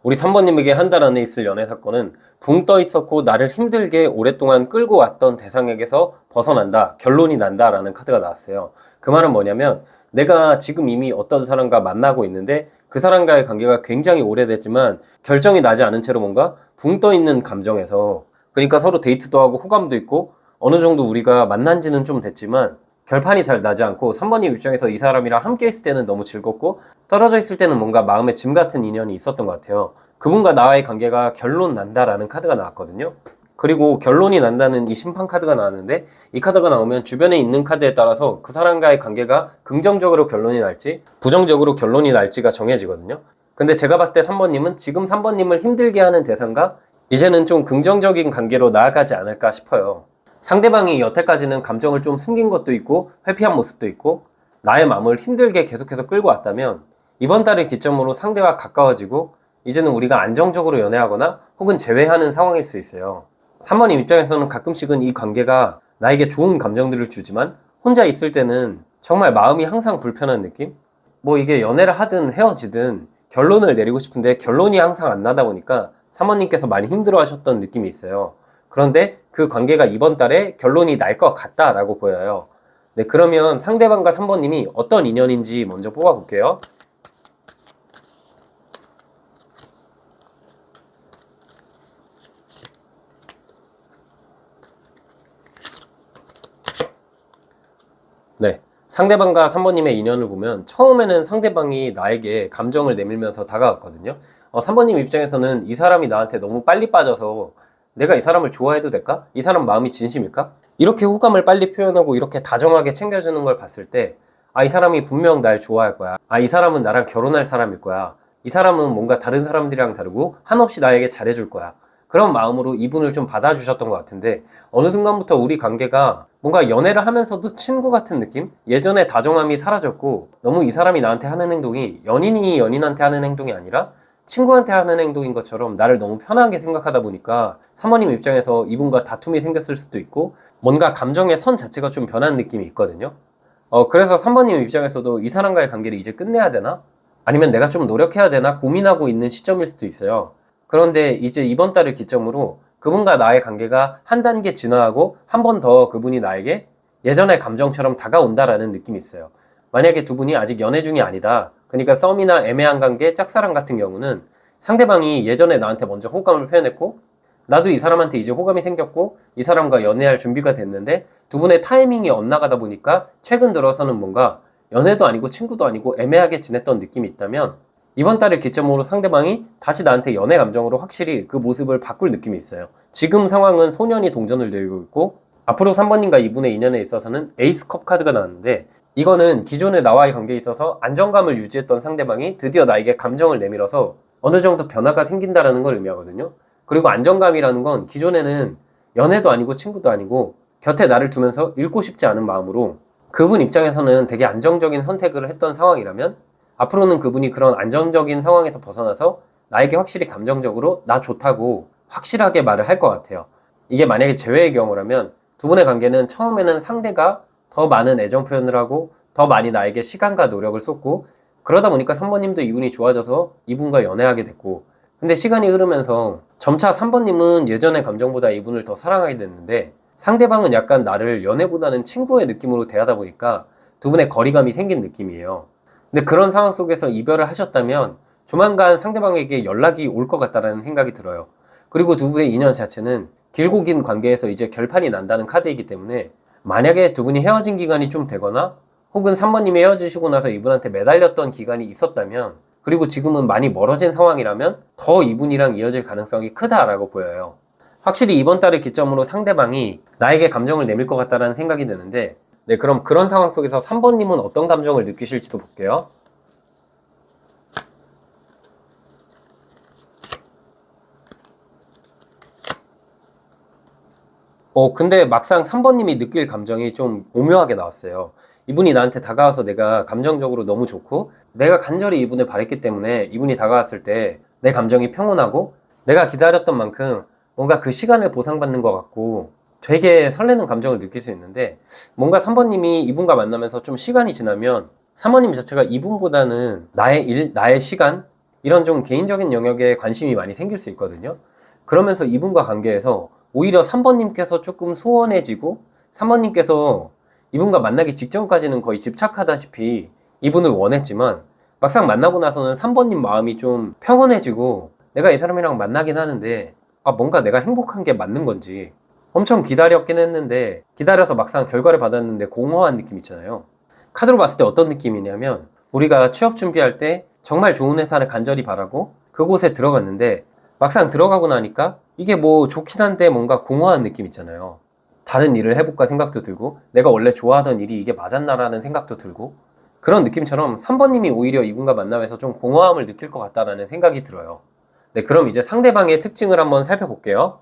우리 3번님에게 한 달 안에 있을 연애 사건은 붕 떠 있었고 나를 힘들게 오랫동안 끌고 왔던 대상에게서 벗어난다, 결론이 난다 라는 카드가 나왔어요. 그 말은 뭐냐면, 내가 지금 이미 어떤 사람과 만나고 있는데 그 사람과의 관계가 굉장히 오래됐지만 결정이 나지 않은 채로 뭔가 붕 떠 있는 감정에서, 그러니까 서로 데이트도 하고 호감도 있고 어느 정도 우리가 만난 지는 좀 됐지만 결판이 잘 나지 않고, 3번님 입장에서 이 사람이랑 함께 있을 때는 너무 즐겁고 떨어져 있을 때는 뭔가 마음에 짐 같은 인연이 있었던 것 같아요. 그분과 나의 관계가 결론 난다라는 카드가 나왔거든요. 그리고 결론이 난다는 이 심판 카드가 나왔는데, 이 카드가 나오면 주변에 있는 카드에 따라서 그 사람과의 관계가 긍정적으로 결론이 날지 부정적으로 결론이 날지가 정해지거든요. 근데 제가 봤을 때 3번님은 지금 3번님을 힘들게 하는 대상과 이제는 좀 긍정적인 관계로 나아가지 않을까 싶어요. 상대방이 여태까지는 감정을 좀 숨긴 것도 있고 회피한 모습도 있고 나의 마음을 힘들게 계속해서 끌고 왔다면, 이번 달을 기점으로 상대와 가까워지고 이제는 우리가 안정적으로 연애하거나 혹은 재회하는 상황일 수 있어요. 3번님 입장에서는 가끔씩은 이 관계가 나에게 좋은 감정들을 주지만 혼자 있을 때는 정말 마음이 항상 불편한 느낌? 뭐 이게 연애를 하든 헤어지든 결론을 내리고 싶은데 결론이 항상 안 나다 보니까 3번님께서 많이 힘들어 하셨던 느낌이 있어요. 그런데 그 관계가 이번 달에 결론이 날 것 같다라고 보여요. 네, 그러면 상대방과 3번님이 어떤 인연인지 먼저 뽑아볼게요. 네, 상대방과 3번님의 인연을 보면 처음에는 상대방이 나에게 감정을 내밀면서 다가왔거든요. 3번님 입장에서는 이 사람이 나한테 너무 빨리 빠져서 내가 이 사람을 좋아해도 될까? 이 사람 마음이 진심일까? 이렇게 호감을 빨리 표현하고 이렇게 다정하게 챙겨주는 걸 봤을 때, 아, 이 사람이 분명 날 좋아할 거야. 아, 이 사람은 나랑 결혼할 사람일 거야. 이 사람은 뭔가 다른 사람들이랑 다르고 한없이 나에게 잘해줄 거야. 그런 마음으로 이분을 좀 받아주셨던 것 같은데, 어느 순간부터 우리 관계가 뭔가 연애를 하면서도 친구 같은 느낌? 예전에 다정함이 사라졌고 너무 이 사람이 나한테 하는 행동이 연인이 연인한테 하는 행동이 아니라 친구한테 하는 행동인 것처럼 나를 너무 편하게 생각하다 보니까 3번님 입장에서 이분과 다툼이 생겼을 수도 있고 뭔가 감정의 선 자체가 좀 변한 느낌이 있거든요. 그래서 3번님 입장에서도 이 사람과의 관계를 이제 끝내야 되나? 아니면 내가 좀 노력해야 되나 고민하고 있는 시점일 수도 있어요. 그런데 이제 이번 달을 기점으로 그분과 나의 관계가 한 단계 진화하고 한 번 더 그분이 나에게 예전의 감정처럼 다가온다라는 느낌이 있어요. 만약에 두 분이 아직 연애 중이 아니다, 그러니까 썸이나 애매한 관계, 짝사랑 같은 경우는 상대방이 예전에 나한테 먼저 호감을 표현했고 나도 이 사람한테 이제 호감이 생겼고 이 사람과 연애할 준비가 됐는데 두 분의 타이밍이 엇나가다 보니까 최근 들어서는 뭔가 연애도 아니고 친구도 아니고 애매하게 지냈던 느낌이 있다면, 이번 달을 기점으로 상대방이 다시 나한테 연애 감정으로 확실히 그 모습을 바꿀 느낌이 있어요. 지금 상황은 소년이 동전을 들고 있고 앞으로 3번님과 이분의 인연에 있어서는 에이스컵 카드가 나왔는데, 이거는 기존의 나와의 관계에 있어서 안정감을 유지했던 상대방이 드디어 나에게 감정을 내밀어서 어느 정도 변화가 생긴다라는 걸 의미하거든요. 그리고 안정감이라는 건 기존에는 연애도 아니고 친구도 아니고 곁에 나를 두면서 잃고 싶지 않은 마음으로 그분 입장에서는 되게 안정적인 선택을 했던 상황이라면, 앞으로는 그분이 그런 안정적인 상황에서 벗어나서 나에게 확실히 감정적으로 나 좋다고 확실하게 말을 할 것 같아요. 이게 만약에 재회의 경우라면 두 분의 관계는 처음에는 상대가 더 많은 애정 표현을 하고 더 많이 나에게 시간과 노력을 쏟고 그러다 보니까 3번님도 이분이 좋아져서 이분과 연애하게 됐고, 근데 시간이 흐르면서 점차 3번님은 예전의 감정보다 이분을 더 사랑하게 됐는데 상대방은 약간 나를 연애보다는 친구의 느낌으로 대하다 보니까 두 분의 거리감이 생긴 느낌이에요. 근데 그런 상황 속에서 이별을 하셨다면 조만간 상대방에게 연락이 올 것 같다는 생각이 들어요. 그리고 두 분의 인연 자체는 길고 긴 관계에서 이제 결판이 난다는 카드이기 때문에 만약에 두 분이 헤어진 기간이 좀 되거나 혹은 3번님이 헤어지시고 나서 이분한테 매달렸던 기간이 있었다면 그리고 지금은 많이 멀어진 상황이라면 더 이분이랑 이어질 가능성이 크다라고 보여요. 확실히 이번 달을 기점으로 상대방이 나에게 감정을 내밀 것 같다는 생각이 드는데 네, 그럼 그런 상황 속에서 3번님은 어떤 감정을 느끼실지도 볼게요. 근데 막상 3번님이 느낄 감정이 좀 오묘하게 나왔어요. 이분이 나한테 다가와서 내가 감정적으로 너무 좋고 내가 간절히 이분을 바랬기 때문에 이분이 다가왔을 때 내 감정이 평온하고 내가 기다렸던 만큼 뭔가 그 시간을 보상받는 것 같고 되게 설레는 감정을 느낄 수 있는데 뭔가 3번님이 이분과 만나면서 좀 시간이 지나면 3번님 자체가 이분보다는 나의 일, 나의 시간 이런 좀 개인적인 영역에 관심이 많이 생길 수 있거든요. 그러면서 이분과 관계에서 오히려 3번님께서 조금 소원해지고 3번님께서 이분과 만나기 직전까지는 거의 집착하다시피 이분을 원했지만 막상 만나고 나서는 3번님 마음이 좀 평온해지고 내가 이 사람이랑 만나긴 하는데 뭔가 내가 행복한 게 맞는 건지 엄청 기다렸긴 했는데 기다려서 막상 결과를 받았는데 공허한 느낌 있잖아요. 카드로 봤을 때 어떤 느낌이냐면 우리가 취업 준비할 때 정말 좋은 회사를 간절히 바라고 그곳에 들어갔는데 막상 들어가고 나니까 이게 뭐 좋긴 한데 뭔가 공허한 느낌 있잖아요. 다른 일을 해볼까 생각도 들고 내가 원래 좋아하던 일이 이게 맞았나라는 생각도 들고 그런 느낌처럼 3번님이 오히려 이분과 만나면서 좀 공허함을 느낄 것 같다라는 생각이 들어요. 네, 그럼 이제 상대방의 특징을 한번 살펴볼게요.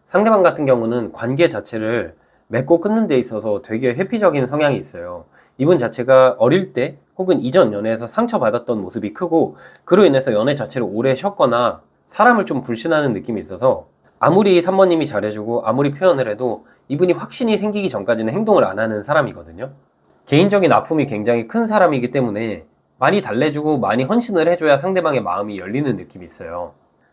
상대방 같은 경우는 관계 자체를 맺고 끊는 데 있어서 되게 회피적인 성향이 있어요. 이분 자체가 어릴 때 혹은 이전 연애에서 상처받았던 모습이 크고 그로 인해서 연애 자체를 오래 쉬었거나 사람을 좀 불신하는 느낌이 있어서 아무리 3번님이 잘해주고 아무리 표현을 해도 이분이 확신이 생기기 전까지는 행동을 안 하는 사람이거든요. 개인적인 아픔이 굉장히 큰 사람이기 때문에 많이 달래주고 많이 헌신을 해줘야 상대방의 마음이 열리는 느낌이 있어요.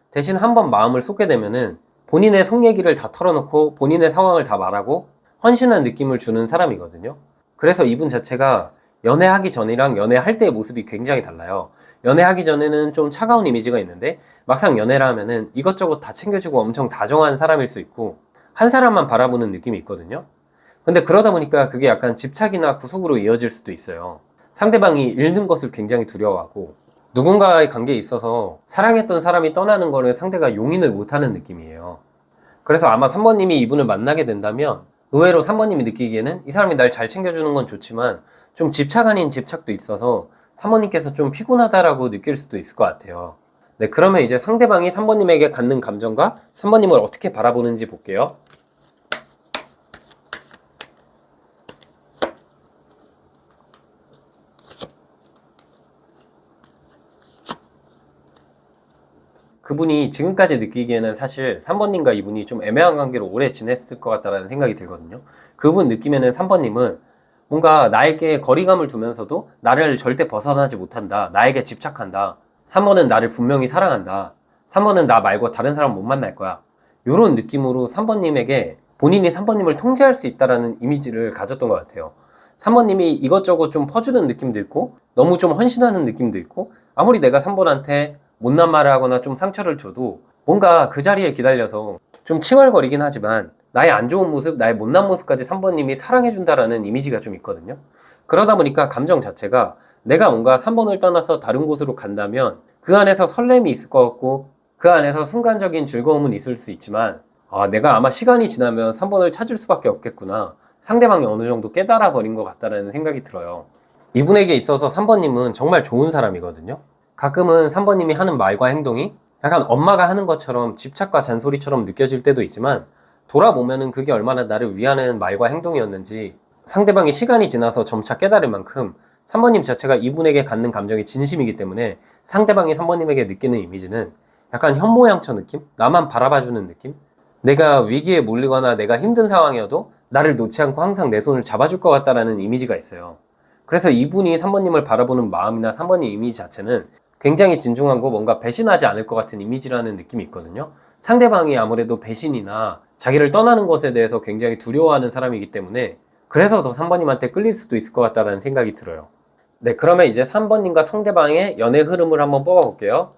대신 한번 마음을 쏟게 되면은 본인의 속 얘기를 다 털어놓고 본인의 상황을 다 말하고 헌신한 느낌을 주는 사람이거든요. 그래서 이분 자체가 연애하기 전이랑 연애할 때의 모습이 굉장히 달라요. 연애하기 전에는 좀 차가운 이미지가 있는데 막상 연애를 하면은 이것저것 다 챙겨주고 엄청 다정한 사람일 수 있고 한 사람만 바라보는 느낌이 있거든요. 근데 그러다 보니까 그게 약간 집착이나 구속으로 이어질 수도 있어요. 상대방이 잃는 것을 굉장히 두려워하고 누군가의 관계에 있어서 사랑했던 사람이 떠나는 거를 상대가 용인을 못하는 느낌이에요. 그래서 아마 3번님이 이분을 만나게 된다면 의외로 3번님이 느끼기에는 이 사람이 날 잘 챙겨주는 건 좋지만 좀 집착 아닌 집착도 있어서 3번님께서 좀 피곤하다라고 느낄 수도 있을 것 같아요. 네, 그러면 이제 상대방이 3번님에게 갖는 감정과 3번님을 어떻게 바라보는지 볼게요. 그분이 지금까지 느끼기에는 사실 3번님과 이분이 좀 애매한 관계로 오래 지냈을 것 같다는 생각이 들거든요. 그분 느낌에는 3번님은 뭔가 나에게 거리감을 두면서도 나를 절대 벗어나지 못한다. 나에게 집착한다. 3번은 나를 분명히 사랑한다. 3번은 나 말고 다른 사람 못 만날 거야. 이런 느낌으로 3번님에게 본인이 3번님을 통제할 수 있다는 이미지를 가졌던 것 같아요. 3번님이 이것저것 좀 퍼주는 느낌도 있고 너무 좀 헌신하는 느낌도 있고 아무리 내가 3번한테 못난 말을 하거나 좀 상처를 줘도 뭔가 그 자리에 기다려서 좀 칭얼거리긴 하지만 나의 안 좋은 모습, 나의 못난 모습까지 3번님이 사랑해준다라는 이미지가 좀 있거든요. 그러다 보니까 감정 자체가 내가 뭔가 3번을 떠나서 다른 곳으로 간다면 그 안에서 설렘이 있을 것 같고 그 안에서 순간적인 즐거움은 있을 수 있지만 내가 아마 시간이 지나면 3번을 찾을 수밖에 없겠구나. 상대방이 어느 정도 깨달아 버린 것 같다는 생각이 들어요. 이분에게 있어서 3번님은 정말 좋은 사람이거든요. 가끔은 3번님이 하는 말과 행동이 약간 엄마가 하는 것처럼 집착과 잔소리처럼 느껴질 때도 있지만 돌아보면은 그게 얼마나 나를 위하는 말과 행동이었는지 상대방이 시간이 지나서 점차 깨달을 만큼 3번님 자체가 이분에게 갖는 감정이 진심이기 때문에 상대방이 3번님에게 느끼는 이미지는 약간 현모양처 느낌? 나만 바라봐주는 느낌? 내가 위기에 몰리거나 내가 힘든 상황이어도 나를 놓지 않고 항상 내 손을 잡아줄 것 같다라는 이미지가 있어요. 그래서 이분이 3번님을 바라보는 마음이나 3번님 이미지 자체는 굉장히 진중하고 뭔가 배신하지 않을 것 같은 이미지라는 느낌이 있거든요. 상대방이 아무래도 배신이나 자기를 떠나는 것에 대해서 굉장히 두려워하는 사람이기 때문에 그래서 더 3번님한테 끌릴 수도 있을 것 같다는 생각이 들어요. 네, 그러면 이제 3번님과 상대방의 연애 흐름을 한번 뽑아볼게요.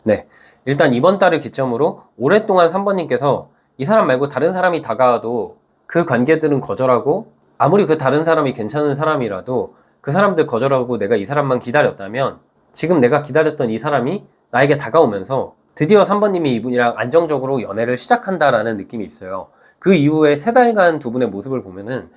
네, 일단 이번 달을 기점으로 오랫동안 3번님께서 이 사람 말고 다른 사람이 다가와도 그 관계들은 거절하고 아무리 그 다른 사람이 괜찮은 사람이라도 그 사람들 거절하고 내가 이 사람만 기다렸다면 지금 내가 기다렸던 이 사람이 나에게 다가오면서 드디어 3번님이 이분이랑 안정적으로 연애를 시작한다라는 느낌이 있어요. 그 이후에 3달간 두 분의 모습을 보면은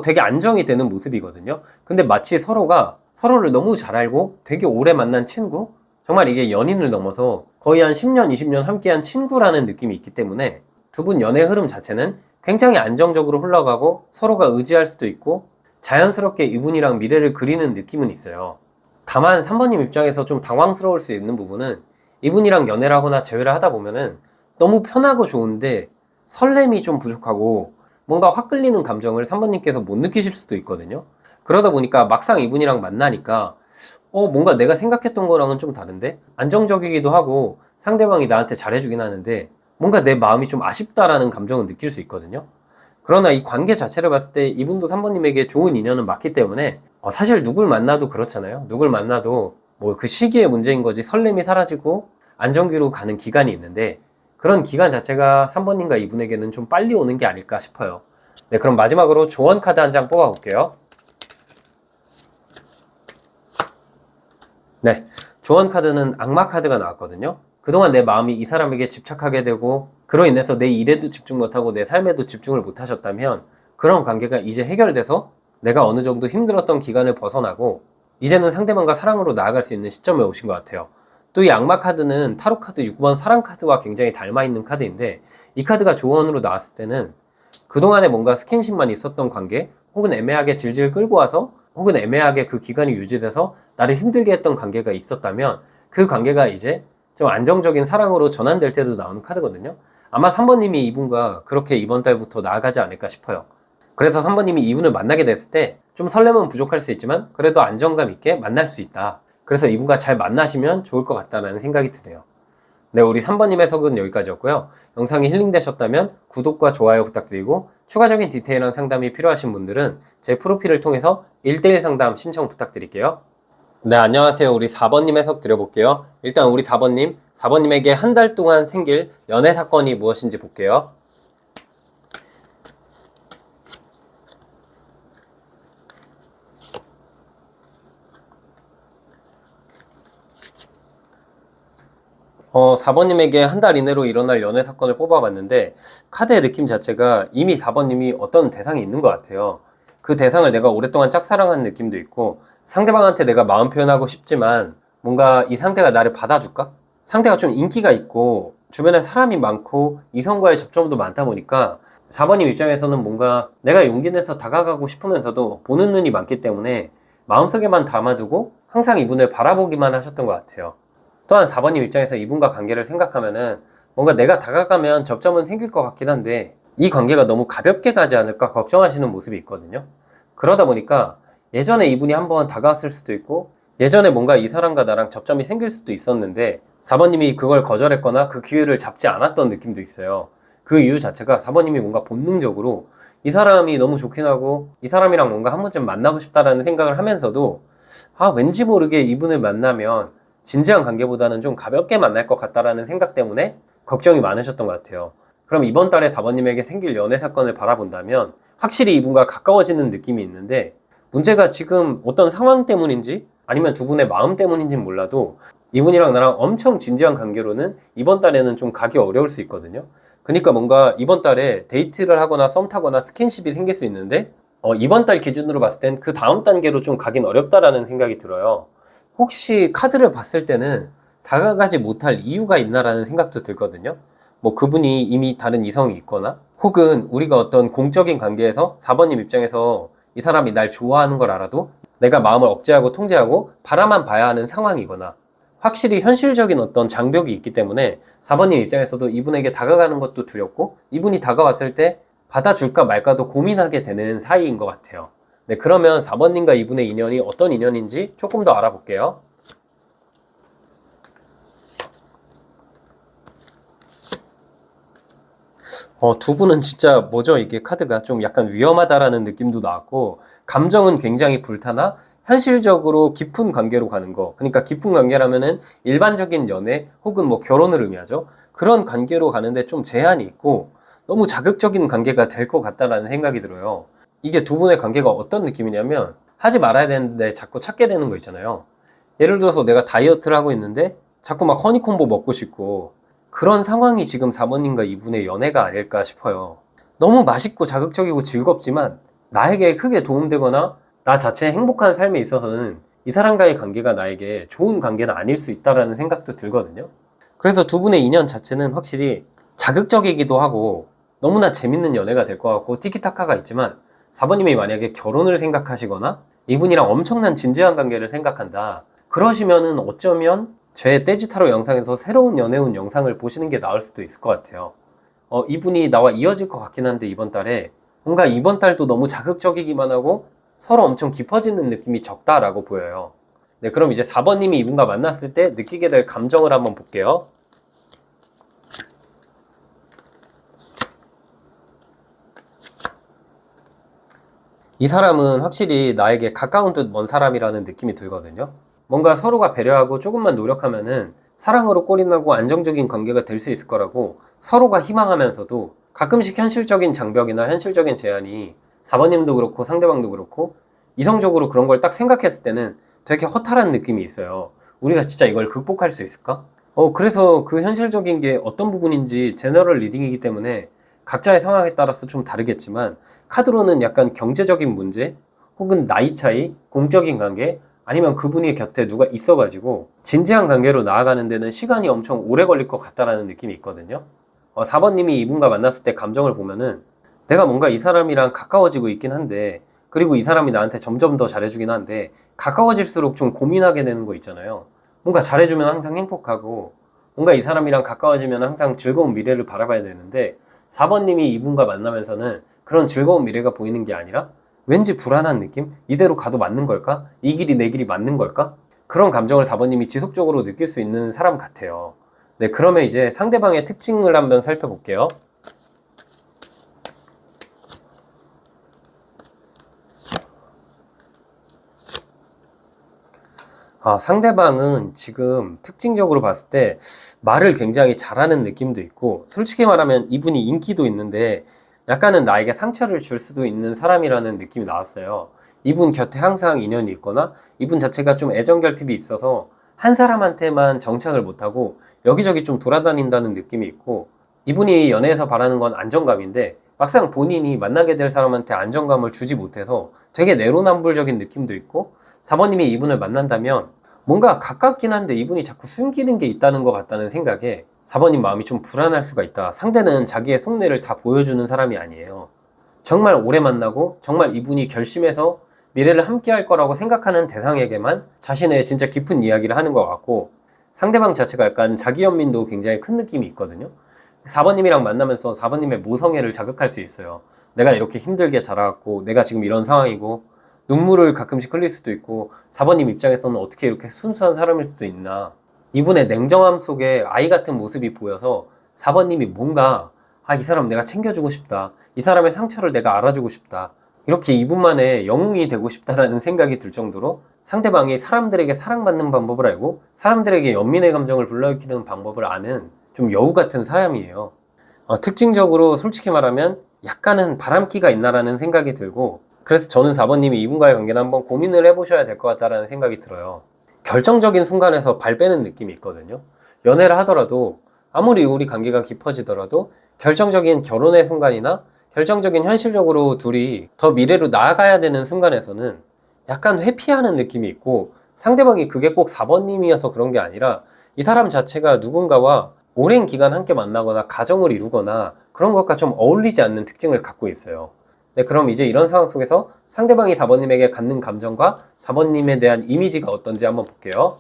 되게 안정이 되는 모습이거든요. 근데 마치 서로가 서로를 너무 잘 알고 되게 오래 만난 친구? 정말 이게 연인을 넘어서 거의 한 10년, 20년 함께한 친구라는 느낌이 있기 때문에 두 분 연애 흐름 자체는 굉장히 안정적으로 흘러가고 서로가 의지할 수도 있고 자연스럽게 이분이랑 미래를 그리는 느낌은 있어요. 다만 3번님 입장에서 좀 당황스러울 수 있는 부분은 이분이랑 연애를 하거나 재회를 하다 보면은 너무 편하고 좋은데 설렘이 좀 부족하고 뭔가 확 끌리는 감정을 3번님께서 못 느끼실 수도 있거든요. 그러다 보니까 막상 이분이랑 만나니까 뭔가 내가 생각했던 거랑은 좀 다른데 안정적이기도 하고 상대방이 나한테 잘해주긴 하는데 뭔가 내 마음이 좀 아쉽다라는 감정을 느낄 수 있거든요. 그러나 이 관계 자체를 봤을 때 이분도 3번님에게 좋은 인연은 맞기 때문에 사실 누굴 만나도 그렇잖아요. 누굴 만나도 뭐 그 시기의 문제인 거지 설렘이 사라지고 안정기로 가는 기간이 있는데 그런 기간 자체가 3번님과 이분에게는 좀 빨리 오는 게 아닐까 싶어요. 네, 그럼 마지막으로 조언 카드 한 장 뽑아볼게요. 네, 조언 카드는 악마 카드가 나왔거든요. 그동안 내 마음이 이 사람에게 집착하게 되고 그로 인해서 내 일에도 집중 못하고 내 삶에도 집중을 못하셨다면 그런 관계가 이제 해결돼서 내가 어느 정도 힘들었던 기간을 벗어나고 이제는 상대방과 사랑으로 나아갈 수 있는 시점에 오신 것 같아요. 또 이 악마 카드는 타로 카드 6번 사랑 카드와 굉장히 닮아있는 카드인데 이 카드가 조언으로 나왔을 때는 그동안에 뭔가 스킨십만 있었던 관계 혹은 애매하게 질질 끌고 와서 혹은 애매하게 그 기간이 유지돼서 나를 힘들게 했던 관계가 있었다면 그 관계가 이제 좀 안정적인 사랑으로 전환될 때도 나오는 카드거든요. 아마 3번님이 이분과 그렇게 이번 달부터 나아가지 않을까 싶어요. 그래서 3번님이 이분을 만나게 됐을 때 좀 설렘은 부족할 수 있지만 그래도 안정감 있게 만날 수 있다. 그래서 이분과 잘 만나시면 좋을 것 같다는 생각이 드네요. 네, 우리 3번님 해석은 여기까지였고요. 영상이 힐링되셨다면 구독과 좋아요 부탁드리고 추가적인 디테일한 상담이 필요하신 분들은 제 프로필을 통해서 1대1 상담 신청 부탁드릴게요. 네, 안녕하세요. 우리 4번님 해석 드려볼게요. 일단 우리 4번님에게 한 달 동안 생길 연애 사건이 무엇인지 볼게요. 어, 4번님에게 한 달 이내로 일어날 연애 사건을 뽑아봤는데 카드의 느낌 자체가 이미 4번님이 어떤 대상이 있는 것 같아요. 그 대상을 내가 오랫동안 짝사랑한 느낌도 있고 상대방한테 내가 마음 표현하고 싶지만 뭔가 이 상대가 나를 받아줄까? 상대가 좀 인기가 있고 주변에 사람이 많고 이성과의 접점도 많다 보니까 4번님 입장에서는 뭔가 내가 용기 내서 다가가고 싶으면서도 보는 눈이 많기 때문에 마음속에만 담아두고 항상 이분을 바라보기만 하셨던 것 같아요. 또한 4번님 입장에서 이분과 관계를 생각하면은 뭔가 내가 다가가면 접점은 생길 것 같긴 한데 이 관계가 너무 가볍게 가지 않을까 걱정하시는 모습이 있거든요. 그러다 보니까 예전에 이분이 한번 다가왔을 수도 있고 예전에 뭔가 이 사람과 나랑 접점이 생길 수도 있었는데 4번님이 그걸 거절했거나 그 기회를 잡지 않았던 느낌도 있어요. 그 이유 자체가 4번님이 뭔가 본능적으로 이 사람이 너무 좋긴 하고 이 사람이랑 뭔가 한 번쯤 만나고 싶다라는 생각을 하면서도 왠지 모르게 이분을 만나면 진지한 관계보다는 좀 가볍게 만날 것 같다라는 생각 때문에 걱정이 많으셨던 것 같아요. 그럼 이번 달에 4번님에게 생길 연애 사건을 바라본다면 확실히 이분과 가까워지는 느낌이 있는데 문제가 지금 어떤 상황 때문인지 아니면 두 분의 마음 때문인지는 몰라도 이분이랑 나랑 엄청 진지한 관계로는 이번 달에는 좀 가기 어려울 수 있거든요. 그러니까 뭔가 이번 달에 데이트를 하거나 썸 타거나 스킨십이 생길 수 있는데 이번 달 기준으로 봤을 땐 그 다음 단계로 좀 가긴 어렵다라는 생각이 들어요. 혹시 카드를 봤을 때는 다가가지 못할 이유가 있나라는 생각도 들거든요. 뭐 그분이 이미 다른 이성이 있거나 혹은 우리가 어떤 공적인 관계에서 4번님 입장에서 이 사람이 날 좋아하는 걸 알아도 내가 마음을 억제하고 통제하고 바라만 봐야 하는 상황이거나 확실히 현실적인 어떤 장벽이 있기 때문에 4번님 입장에서도 이분에게 다가가는 것도 두렵고 이분이 다가왔을 때 받아줄까 말까도 고민하게 되는 사이인 것 같아요. 네, 그러면 4번님과 이분의 인연이 어떤 인연인지 조금 더 알아볼게요. 두 분은 진짜 뭐죠? 이게 카드가 좀 약간 위험하다라는 느낌도 나왔고, 감정은 굉장히 불타나 현실적으로 깊은 관계로 가는 거. 그러니까 깊은 관계라면은 일반적인 연애 혹은 뭐 결혼을 의미하죠. 그런 관계로 가는데 좀 제한이 있고 너무 자극적인 관계가 될 것 같다라는 생각이 들어요. 이게 두 분의 관계가 어떤 느낌이냐면 하지 말아야 되는데 자꾸 찾게 되는 거 있잖아요. 예를 들어서 내가 다이어트를 하고 있는데 자꾸 막 허니콤보 먹고 싶고 그런 상황이 지금 사모님과 이분의 연애가 아닐까 싶어요. 너무 맛있고 자극적이고 즐겁지만 나에게 크게 도움되거나 나 자체의 행복한 삶에 있어서는 이 사람과의 관계가 나에게 좋은 관계는 아닐 수 있다라는 생각도 들거든요. 그래서 두 분의 인연 자체는 확실히 자극적이기도 하고 너무나 재밌는 연애가 될 것 같고 티키타카가 있지만 사모님이 만약에 결혼을 생각하시거나 이분이랑 엄청난 진지한 관계를 생각한다. 그러시면은 어쩌면 제 떼지타로 영상에서 새로운 연애운 영상을 보시는 게 나을 수도 있을 것 같아요. 이분이 나와 이어질 것 같긴 한데 이번 달에 뭔가 이번 달도 너무 자극적이기만 하고 서로 엄청 깊어지는 느낌이 적다라고 보여요. 네, 그럼 이제 4번님이 이분과 만났을 때 느끼게 될 감정을 한번 볼게요. 이 사람은 확실히 나에게 가까운 듯 먼 사람이라는 느낌이 들거든요. 뭔가 서로가 배려하고 조금만 노력하면은 사랑으로 꼬리나고 안정적인 관계가 될 수 있을 거라고 서로가 희망하면서도 가끔씩 현실적인 장벽이나 현실적인 제한이 4번님도 그렇고 상대방도 그렇고 이성적으로 그런 걸 딱 생각했을 때는 되게 허탈한 느낌이 있어요. 우리가 진짜 이걸 극복할 수 있을까? 그래서 그 현실적인 게 어떤 부분인지 제너럴 리딩이기 때문에 각자의 상황에 따라서 좀 다르겠지만 카드로는 약간 경제적인 문제 혹은 나이 차이, 공적인 관계 아니면 그분이 곁에 누가 있어가지고 진지한 관계로 나아가는 데는 시간이 엄청 오래 걸릴 것 같다라는 느낌이 있거든요. 4번님이 이분과 만났을 때 감정을 보면은 내가 뭔가 이 사람이랑 가까워지고 있긴 한데 그리고 이 사람이 나한테 점점 더 잘해주긴 한데 가까워질수록 좀 고민하게 되는 거 있잖아요. 뭔가 잘해주면 항상 행복하고 뭔가 이 사람이랑 가까워지면 항상 즐거운 미래를 바라봐야 되는데 4번님이 이분과 만나면서는 그런 즐거운 미래가 보이는 게 아니라 왠지 불안한 느낌? 이대로 가도 맞는 걸까? 이 길이 내 길이 맞는 걸까? 그런 감정을 4번님이 지속적으로 느낄 수 있는 사람 같아요. 네, 그러면 이제 상대방의 특징을 한번 살펴볼게요. 상대방은 지금 특징적으로 봤을 때 말을 굉장히 잘하는 느낌도 있고 솔직히 말하면 이분이 인기도 있는데 약간은 나에게 상처를 줄 수도 있는 사람이라는 느낌이 나왔어요. 이분 곁에 항상 인연이 있거나 이분 자체가 좀 애정결핍이 있어서 한 사람한테만 정착을 못하고 여기저기 좀 돌아다닌다는 느낌이 있고 이분이 연애에서 바라는 건 안정감인데 막상 본인이 만나게 될 사람한테 안정감을 주지 못해서 되게 내로남불적인 느낌도 있고 4번님이 이분을 만난다면 뭔가 가깝긴 한데 이분이 자꾸 숨기는 게 있다는 것 같다는 생각에 4번님 마음이 좀 불안할 수가 있다. 상대는 자기의 속내를 다 보여주는 사람이 아니에요. 정말 오래 만나고 정말 이분이 결심해서 미래를 함께 할 거라고 생각하는 대상에게만 자신의 진짜 깊은 이야기를 하는 것 같고 상대방 자체가 약간 자기 연민도 굉장히 큰 느낌이 있거든요. 4번님이랑 만나면서 4번님의 모성애를 자극할 수 있어요. 내가 이렇게 힘들게 자라왔고 내가 지금 이런 상황이고 눈물을 가끔씩 흘릴 수도 있고 4번님 입장에서는 어떻게 이렇게 순수한 사람일 수도 있나. 이분의 냉정함 속에 아이 같은 모습이 보여서 4번님이 뭔가 이 사람 내가 챙겨주고 싶다. 이 사람의 상처를 내가 알아주고 싶다. 이렇게 이분만의 영웅이 되고 싶다라는 생각이 들 정도로 상대방이 사람들에게 사랑받는 방법을 알고 사람들에게 연민의 감정을 불러일으키는 방법을 아는 좀 여우 같은 사람이에요. 특징적으로 솔직히 말하면 약간은 바람기가 있나라는 생각이 들고 그래서 저는 4번님이 이분과의 관계는 한번 고민을 해보셔야 될 것 같다라는 생각이 들어요. 결정적인 순간에서 발 빼는 느낌이 있거든요. 연애를 하더라도 아무리 우리 관계가 깊어지더라도 결정적인 결혼의 순간이나 결정적인 현실적으로 둘이 더 미래로 나아가야 되는 순간에서는 약간 회피하는 느낌이 있고 상대방이 그게 꼭 4번님이어서 그런 게 아니라 이 사람 자체가 누군가와 오랜 기간 함께 만나거나 가정을 이루거나 그런 것과 좀 어울리지 않는 특징을 갖고 있어요. 네, 그럼 이제 이런 상황 속에서 상대방이 4번님에게 갖는 감정과 4번님에 대한 이미지가 어떤지 한번 볼게요.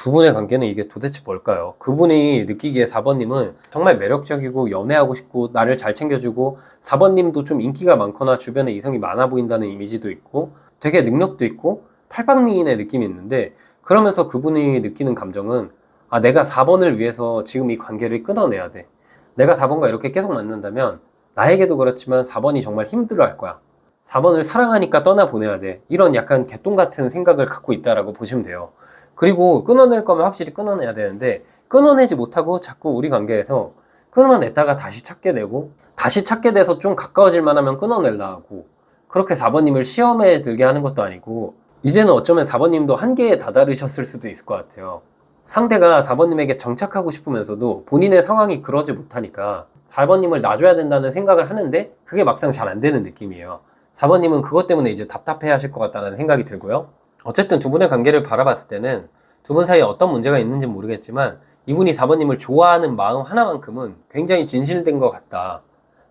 두 분의 관계는 이게 도대체 뭘까요? 그분이 느끼기에 4번님은 정말 매력적이고 연애하고 싶고 나를 잘 챙겨주고 4번님도 좀 인기가 많거나 주변에 이성이 많아 보인다는 이미지도 있고 되게 능력도 있고 팔방미인의 느낌이 있는데 그러면서 그분이 느끼는 감정은 아, 내가 4번을 위해서 지금 이 관계를 끊어내야 돼. 내가 4번과 이렇게 계속 만난다면 나에게도 그렇지만 4번이 정말 힘들어 할 거야. 4번을 사랑하니까 떠나보내야 돼. 이런 약간 개똥 같은 생각을 갖고 있다라고 보시면 돼요. 그리고 끊어낼 거면 확실히 끊어내야 되는데 끊어내지 못하고 자꾸 우리 관계에서 끊어냈다가 다시 찾게 되고 다시 찾게 돼서 좀 가까워질 만하면 끊어낼라 하고 그렇게 4번님을 시험에 들게 하는 것도 아니고 이제는 어쩌면 4번님도 한계에 다다르셨을 수도 있을 것 같아요. 상대가 4번님에게 정착하고 싶으면서도 본인의 상황이 그러지 못하니까 4번님을 놔줘야 된다는 생각을 하는데 그게 막상 잘 안 되는 느낌이에요. 4번님은 그것 때문에 이제 답답해 하실 것 같다는 생각이 들고요. 어쨌든 두 분의 관계를 바라봤을 때는 두 분 사이에 어떤 문제가 있는지는 모르겠지만 이분이 4번님을 좋아하는 마음 하나만큼은 굉장히 진실된 것 같다.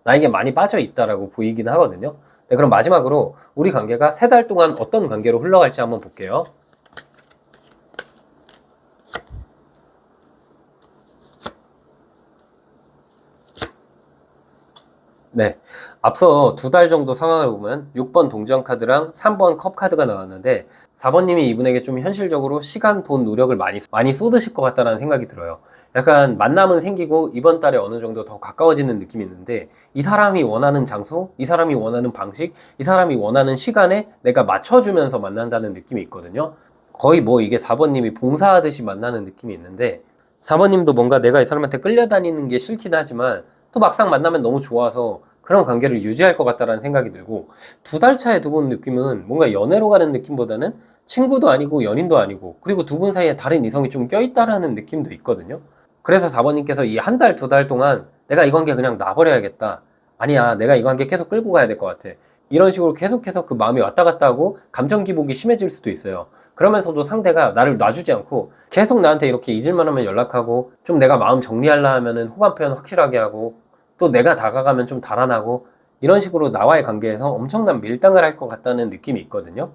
나에게 많이 빠져 있다라고 보이긴 하거든요. 네, 그럼 마지막으로 우리 관계가 3달 동안 어떤 관계로 흘러갈지 한번 볼게요. 네. 앞서 2달 정도 상황을 보면 6번 동전 카드랑 3번 컵 카드가 나왔는데 4번님이 이분에게 좀 현실적으로 시간, 돈, 노력을 많이 쏟으실 것 같다는 생각이 들어요. 약간 만남은 생기고 이번 달에 어느 정도 더 가까워지는 느낌이 있는데 이 사람이 원하는 장소, 이 사람이 원하는 방식, 이 사람이 원하는 시간에 내가 맞춰주면서 만난다는 느낌이 있거든요. 거의 뭐 이게 4번님이 봉사하듯이 만나는 느낌이 있는데 4번님도 뭔가 내가 이 사람한테 끌려다니는 게 싫긴 하지만 또 막상 만나면 너무 좋아서 그런 관계를 유지할 것 같다라는 생각이 들고 2달 차에 두 분 느낌은 뭔가 연애로 가는 느낌보다는 친구도 아니고 연인도 아니고 그리고 두 분 사이에 다른 이성이 좀 껴있다라는 느낌도 있거든요. 그래서 4번님께서 이 한 달, 2달 동안 내가 이 관계 그냥 놔버려야겠다. 아니야, 내가 이 관계 계속 끌고 가야 될 것 같아. 이런 식으로 계속해서 그 마음이 왔다 갔다 하고 감정 기복이 심해질 수도 있어요. 그러면서도 상대가 나를 놔주지 않고 계속 나한테 이렇게 잊을만 하면 연락하고 좀 내가 마음 정리하려 하면은 호감 표현 확실하게 하고 또 내가 다가가면 좀 달아나고 이런 식으로 나와의 관계에서 엄청난 밀당을 할 것 같다는 느낌이 있거든요.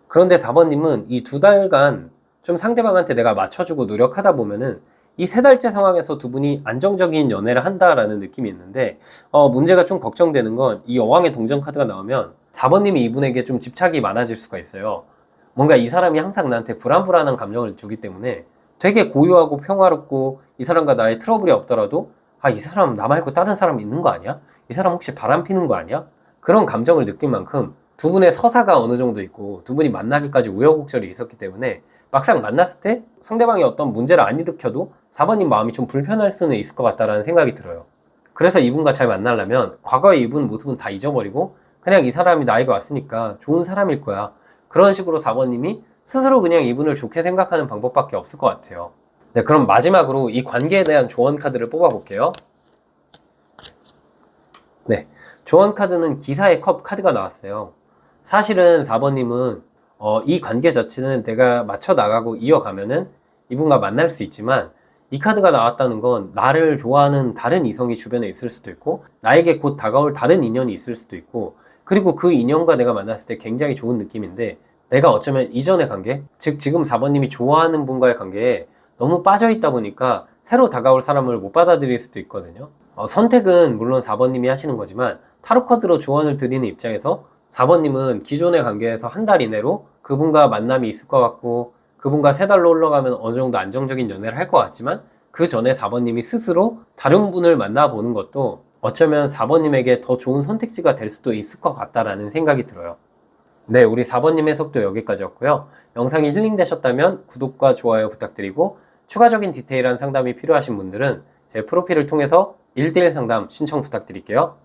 그런데 4번님은 이 2달간 좀 상대방한테 내가 맞춰주고 노력하다 보면은 이 3달째 상황에서 두 분이 안정적인 연애를 한다라는 느낌이 있는데 문제가 좀 걱정되는 건 이 여왕의 동전 카드가 나오면 4번님이 이분에게 좀 집착이 많아질 수가 있어요. 뭔가 이 사람이 항상 나한테 불안불안한 감정을 주기 때문에 되게 고요하고 평화롭고 이 사람과 나의 트러블이 없더라도 아, 이 사람 나 말고 다른 사람 있는 거 아니야? 이 사람 혹시 바람 피는 거 아니야? 그런 감정을 느낄 만큼 두 분의 서사가 어느 정도 있고 두 분이 만나기까지 우여곡절이 있었기 때문에 막상 만났을 때 상대방이 어떤 문제를 안 일으켜도 4번님 마음이 좀 불편할 수는 있을 것 같다라는 생각이 들어요. 그래서 이분과 잘 만나려면 과거의 이분 모습은 다 잊어버리고 그냥 이 사람이 나에게 왔으니까 좋은 사람일 거야. 그런 식으로 4번님이 스스로 그냥 이분을 좋게 생각하는 방법밖에 없을 것 같아요. 네, 그럼 마지막으로 이 관계에 대한 조언 카드를 뽑아볼게요. 네, 조언 카드는 기사의 컵 카드가 나왔어요. 사실은 4번님은 이 관계 자체는 내가 맞춰 나가고 이어가면은 이분과 만날 수 있지만 이 카드가 나왔다는 건 나를 좋아하는 다른 이성이 주변에 있을 수도 있고 나에게 곧 다가올 다른 인연이 있을 수도 있고 그리고 그 인연과 내가 만났을 때 굉장히 좋은 느낌인데 내가 어쩌면 이전의 관계, 즉 지금 4번님이 좋아하는 분과의 관계에 너무 빠져있다 보니까 새로 다가올 사람을 못 받아들일 수도 있거든요. 선택은 물론 4번님이 하시는 거지만 타로 카드로 조언을 드리는 입장에서 4번님은 기존의 관계에서 한 달 이내로 그분과 만남이 있을 것 같고 그분과 3달로 올라가면 어느 정도 안정적인 연애를 할 것 같지만 그 전에 4번님이 스스로 다른 분을 만나보는 것도 어쩌면 4번님에게 더 좋은 선택지가 될 수도 있을 것 같다라는 생각이 들어요. 네, 우리 4번님 해석도 여기까지였고요. 영상이 힐링되셨다면 구독과 좋아요 부탁드리고 추가적인 디테일한 상담이 필요하신 분들은 제 프로필을 통해서 1대1 상담 신청 부탁드릴게요.